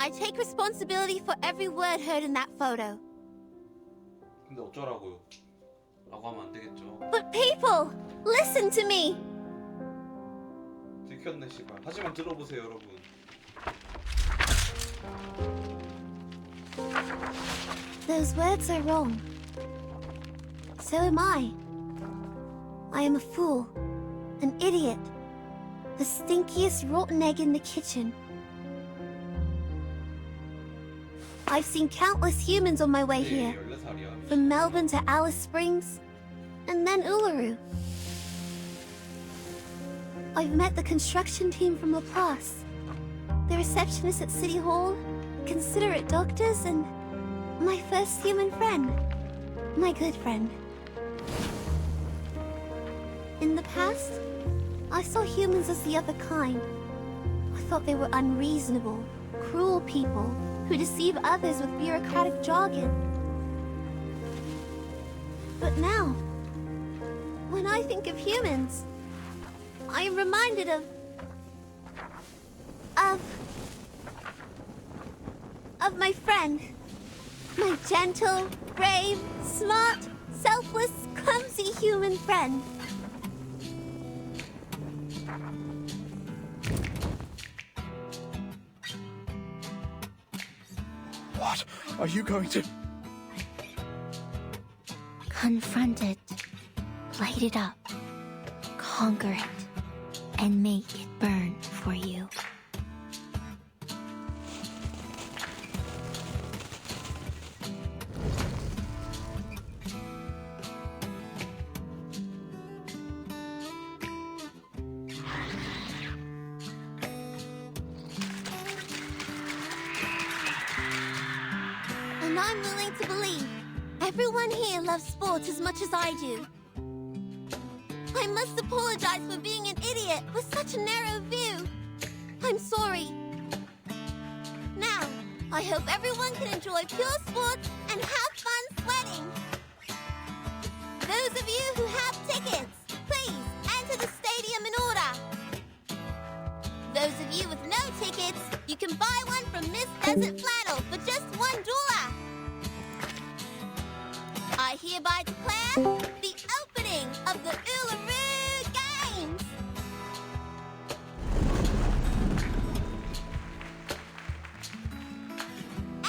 I take responsibility for every word heard in that photo. 근데 어쩌라고요? 라고 하면 안 되겠죠. But people, listen to me. 들켰네 씨발. 하지만 들어보세요 여러분. Those words are wrong. So am I. I am a fool, an idiot, the stinkiest rotten egg in the kitchen. I've seen countless humans on my way here, from Melbourne to Alice Springs, and then Uluru. I've met the construction team from Laplace, the receptionist at City Hall, considerate doctors, and my first human friend. My good friend. In the past, I saw humans as the other kind. I thought they were unreasonable, cruel people who deceive others with bureaucratic jargon. But now, when I think of humans, I am reminded of my friend. My gentle, brave, smart, selfless, clumsy human friend. Are you going to... Confront it, light it up, conquer it, and make it burn for you. And I'm willing to believe everyone here loves sports as much as I do. I must apologize for being an idiot with such a narrow view. I'm sorry. Now, I hope everyone can enjoy pure sports and have fun sweating. Those of you who have tickets, please enter the stadium in order. Those of you with no tickets, you can buy one from Miss Desert Flannel for just $1. I hereby declare the opening of the Uluru Games!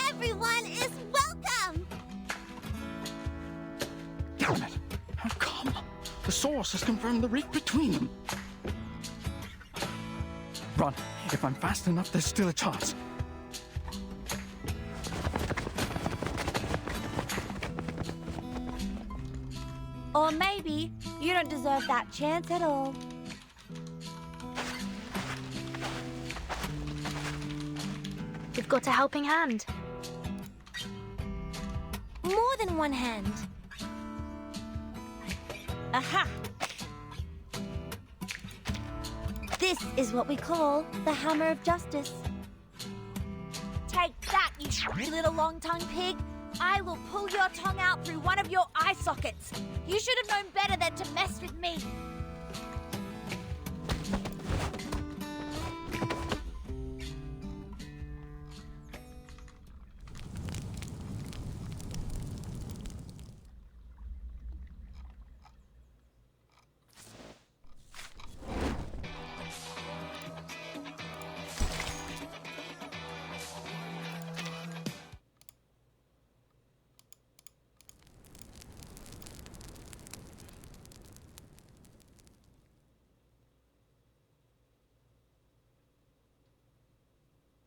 Everyone is welcome! Damn it! How come? The source has confirmed the rift between them. Run. If I'm fast enough, there's still a chance. Or maybe you don't deserve that chance at all. We've got a helping hand. More than one hand. Aha! This is what we call the Hammer of Justice. Take that, you little long-tongued pig! I will pull your tongue out through one of your eye sockets. You should have known better than to mess with me.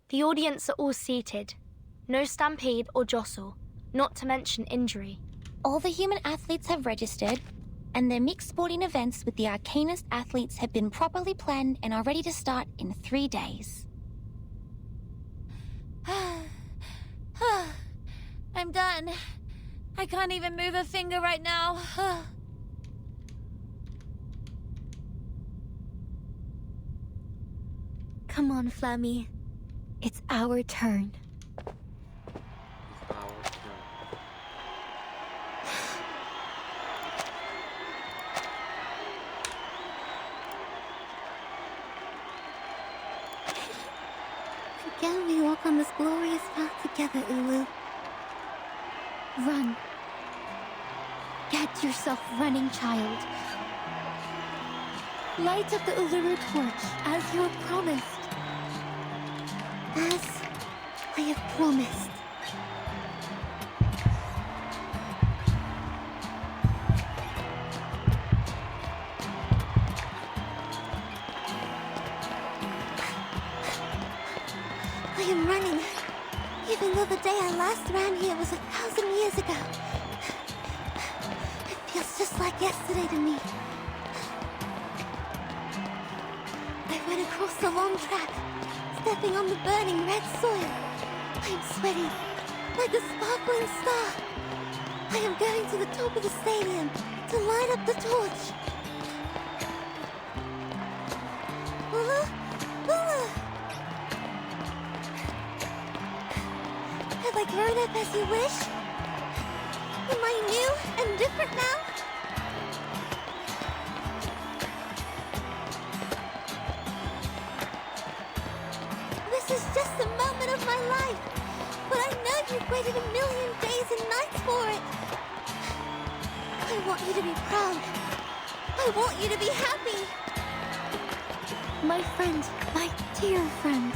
The audience are all seated. No stampede or jostle, not to mention injury. All the human athletes have registered, and their mixed sporting events with the Arcanist athletes have been properly planned and are ready to start in 3 days. I'm done. I can't even move a finger right now. Come on, Flammy. It's our turn. Together we walk on this glorious path together, Ulu. Run. Get yourself running, child. Light up the Uluru torch as you have promised. As I have promised. I am running, even though the day I last ran here was 1,000 years ago. It feels just like yesterday to me. I ran across the long track, stepping on the burning red soil. I am sweating, like a sparkling star. I am going to the top of the stadium to light up the torch. Ulu? Ulu! Have I grown up as you wish? Am I new and different now? This is just a moment of my life, but I know you've waited 1,000,000 days and nights for it. I want you to be proud. I want you to be happy. My friend, my dear friend.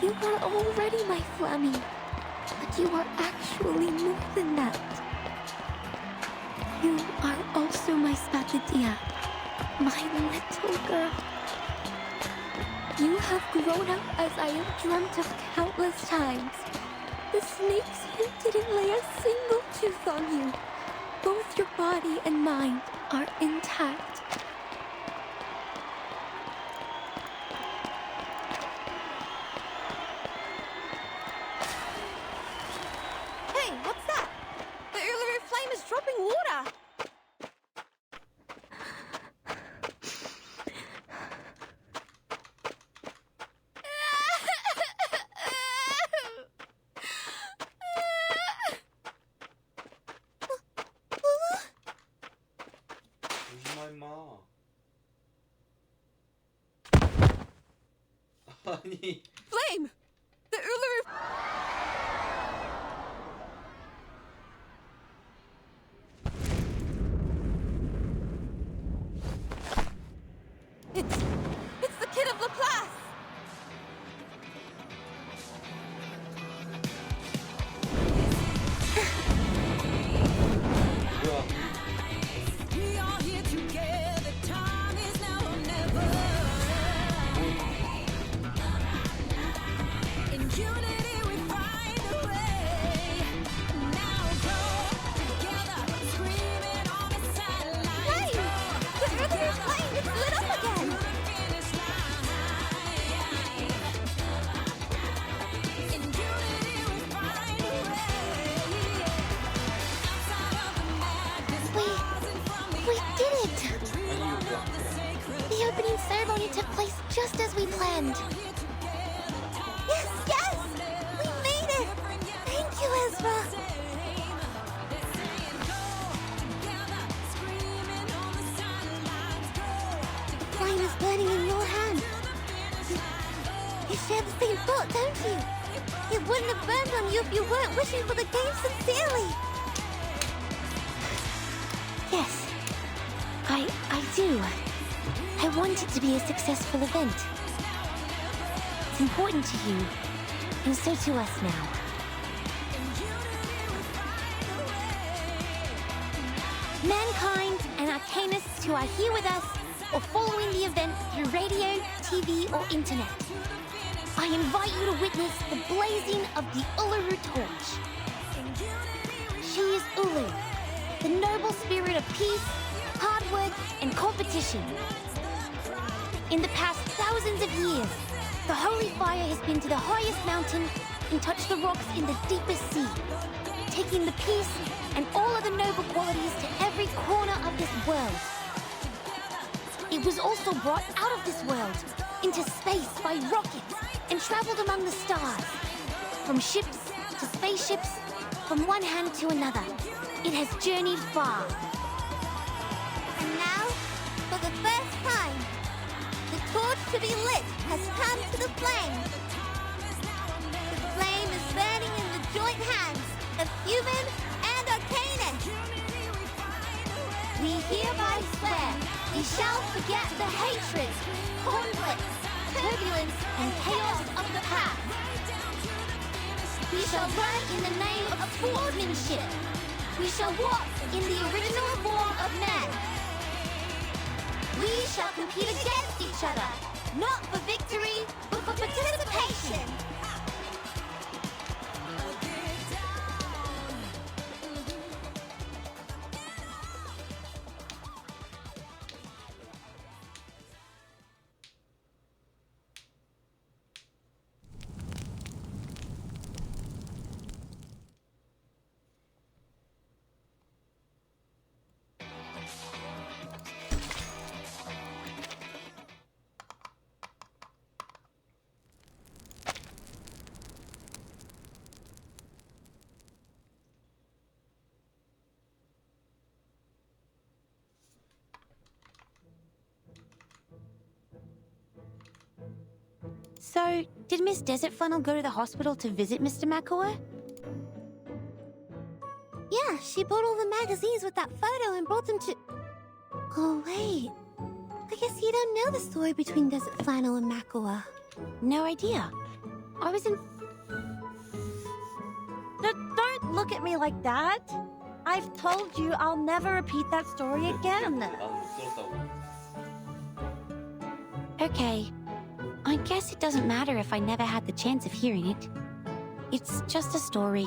You are already my Flammy. You are actually more than that. You are also my Spathadia, my little girl. You have grown up as I have dreamt of countless times. The snakes here didn't lay a single tooth on you. Both your body and mind are intact. Hey, what's that? The Uluru Flame is dropping water! 울지마 임마. 아니. Flame! The Uluru... It's the Kid of Laplace! We are here together. Time is now or never. In unity we find a way. Now go together, screaming on the sidelines. The Uluru Flame is lit up again! In unity we find a way. Outside of the madness, We did it! The opening ceremony took place just as we planned. Yes, yes! We made it! Thank you, Ezra! The flame is burning in your hand. You share the same thought, don't you? It wouldn't have burned on you if you weren't wishing for the game sincerely. Yes, I do. I want it to be a successful event. It's important to you, and so to us now. Mankind and Arcanists who are here with us or following the event through radio, TV, or internet, I invite you to witness the blazing of the Uluru Torch. She is Ulu, the noble spirit of peace, hard work, and competition. In the past thousands of years, the holy fire has been to the highest mountain and touched the rocks in the deepest sea, taking the peace and all of the noble qualities to every corner of this world. It was also brought out of this world into space by rockets and traveled among the stars. From ships to spaceships, from one hand to another, it has journeyed far. And now, for the first time, the torch to be lit has come to the flame. The flame is burning in the joint hands of human and Arcanist. We hereby swear we shall forget the hatred, conflict, turbulence, and chaos of the past. We shall run in the name of swordsmanship. We shall walk in the original form of men. We shall compete against each other, not for victory, but for participation. So, did Miss Desert Funnel go to the hospital to visit Mr. Makua? Yeah, she bought all the magazines with that photo and brought them to... Oh, wait. I guess you don't know the story between Desert Flannel and Makua. No idea. I was in... Don't look at me like that. I've told you I'll never repeat that story again. 나는 못 들었다고. Okay. I guess it doesn't matter if I never had the chance of hearing it. It's just a story.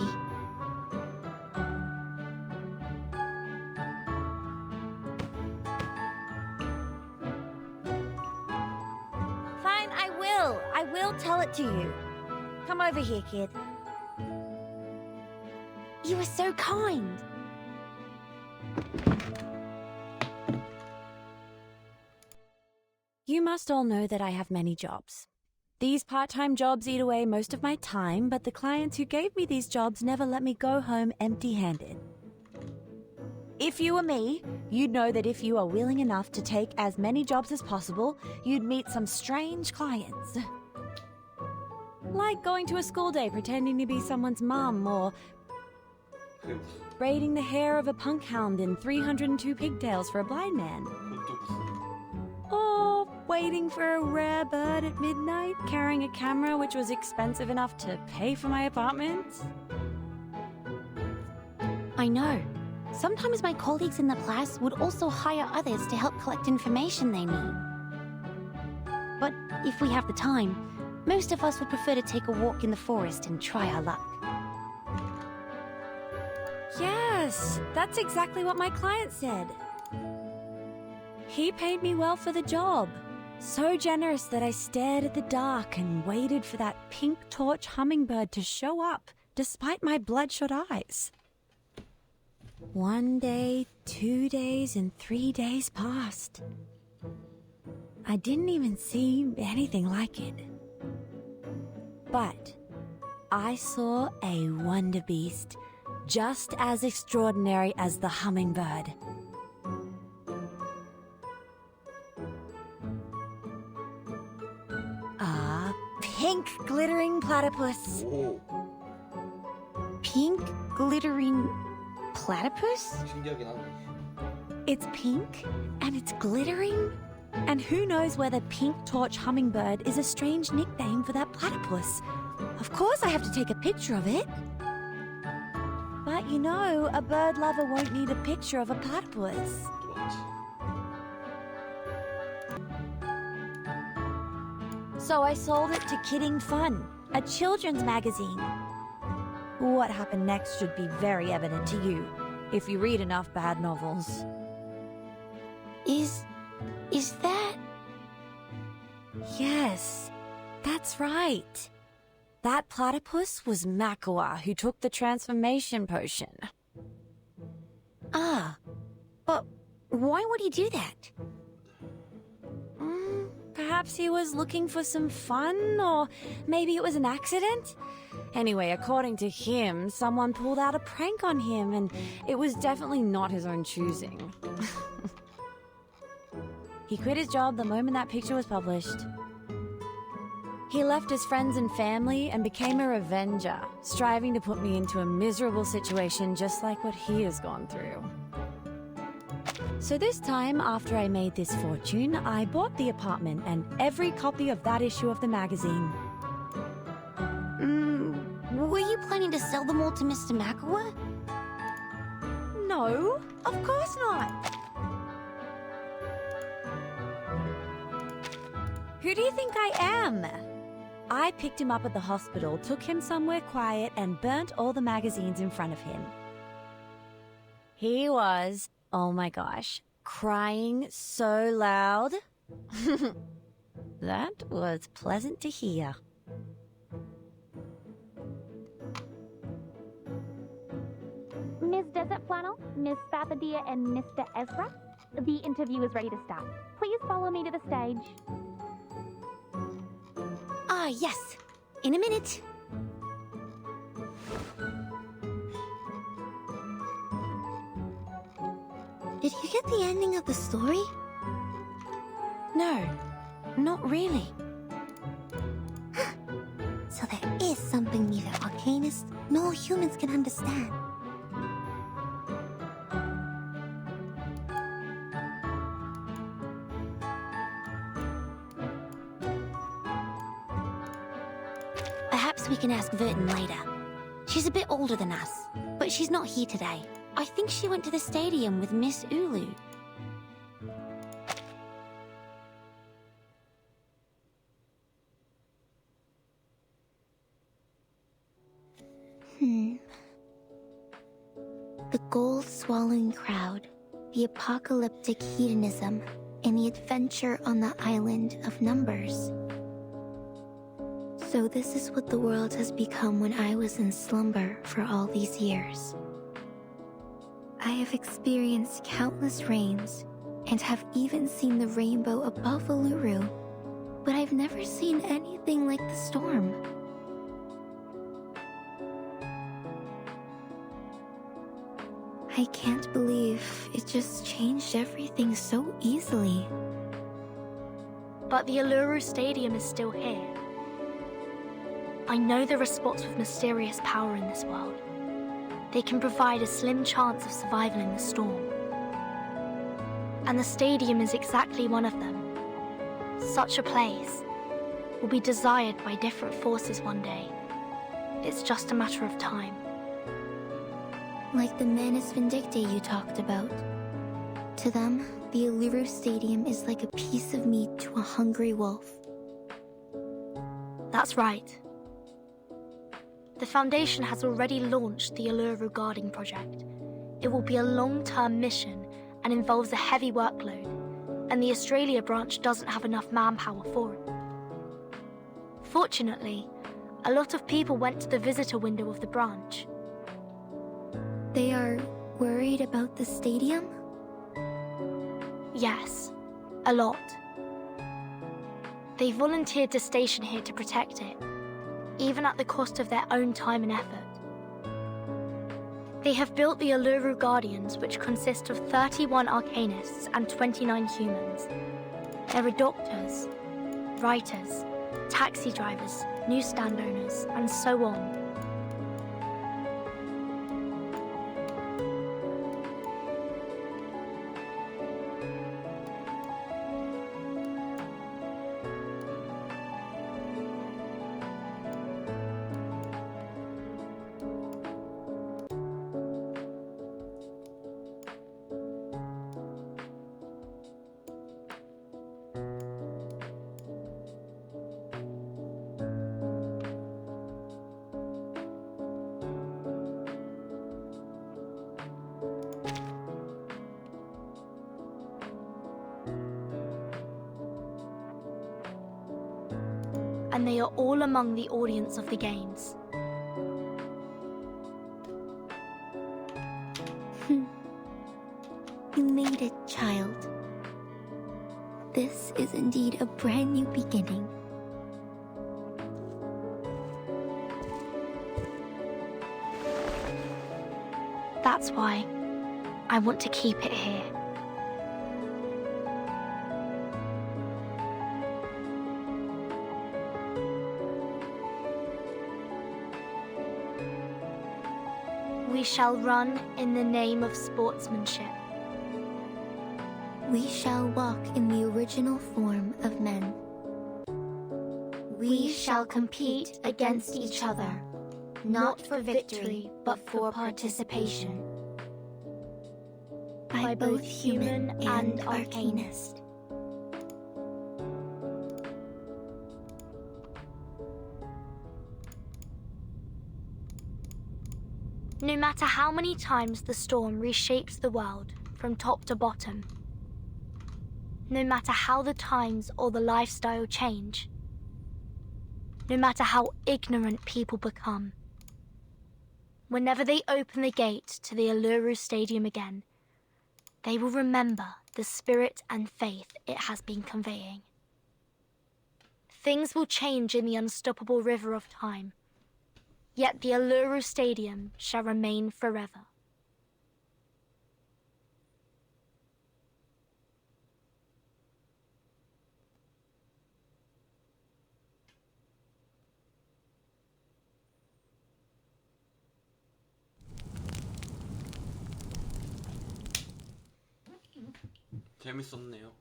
Fine, I will. I will tell it to you. Come over here, kid. You were so kind. You must all know that I have many jobs. These part-time jobs eat away most of my time, but the clients who gave me these jobs never let me go home empty-handed. If you were me, you'd know that if you are willing enough to take as many jobs as possible, you'd meet some strange clients. Like going to a school day pretending to be someone's mum, or braiding the hair of a punk hound in 302 pigtails for a blind man. Or waiting for a rare bird at midnight, carrying a camera which was expensive enough to pay for my apartment. I know. Sometimes my colleagues in the class would also hire others to help collect information they need. But if we have the time, most of us would prefer to take a walk in the forest and try our luck. Yes, that's exactly what my client said. He paid me well for the job. So generous that I stared at the dark and waited for that pink torch hummingbird to show up, despite my bloodshot eyes. 1 day, 2 days, and 3 days passed. I didn't even see anything like it. But I saw a wonder beast, just as extraordinary as the hummingbird. A pink glittering platypus. Pink glittering platypus? 신기하긴 하네. It's pink and it's glittering. And who knows whether pink torch hummingbird is a strange nickname for that platypus. Of course I have to take a picture of it. But you know, a bird lover won't need a picture of a platypus. So I sold it to Kidding Fun, a children's magazine. What happened next should be very evident to you, if you read enough bad novels. Is that... Yes, that's right. That platypus was Makua, who took the transformation potion. Ah, but why would he do that? Perhaps he was looking for some fun, or maybe it was an accident? Anyway, according to him, someone pulled out a prank on him, and it was definitely not his own choosing. He quit his job the moment that picture was published. He left his friends and family and became a revenger, striving to put me into a miserable situation just like what he has gone through. So this time, after I made this fortune, I bought the apartment and every copy of that issue of the magazine. Were you planning to sell them all to Mr. Makua? No, of course not. Who do you think I am? I picked him up at the hospital, took him somewhere quiet, and burnt all the magazines in front of him. He was, oh my gosh, crying so loud. That was pleasant to hear. Ms. Desert Flannel, Miss Fathadia, and Mr. Ezra, the interview is ready to start. Please follow me to the stage. Ah, yes. In a minute. Did you get the ending of the story? No, not really. So there is something neither arcanists nor humans can understand. Perhaps we can ask Vertin later. She's a bit older than us, but she's not here today. I think she went to the stadium with Miss Ulu. The gold-swallowing crowd, the apocalyptic hedonism, and the adventure on the island of numbers. So this is what the world has become when I was in slumber for all these years. I have experienced countless rains, and have even seen the rainbow above Uluru, but I've never seen anything like the storm. I can't believe it just changed everything so easily. But the Uluru Stadium is still here. I know there are spots with mysterious power in this world. They can provide a slim chance of survival in the storm. And the stadium is exactly one of them. Such a place will be desired by different forces one day. It's just a matter of time. Like the Manus Vindictae you talked about. To them, the Uluru Stadium is like a piece of meat to a hungry wolf. That's right. The Foundation has already launched the Uluru Guarding Project. It will be a long-term mission and involves a heavy workload, and the Australia branch doesn't have enough manpower for it. Fortunately, a lot of people went to the visitor window of the branch. They are worried about the stadium? Yes, a lot. They volunteered to station here to protect it, even at the cost of their own time and effort. They have built the Uluru Guardians, which consist of 31 Arcanists and 29 humans. There are doctors, writers, taxi drivers, newsstand owners, and so on. And they are all among the audience of the games. You made it, child. This is indeed a brand new beginning. That's why I want to keep it here. We shall run in the name of sportsmanship. We shall walk in the original form of men. We shall compete against each other, not for victory, but for participation. By both human and arcanist. No matter how many times the storm reshapes the world from top to bottom, no matter how the times or the lifestyle change, no matter how ignorant people become, whenever they open the gate to the Uluru Stadium again, they will remember the spirit and faith it has been conveying. Things will change in the unstoppable river of time, yet the Uluru Stadium shall remain forever. 재밌었네요.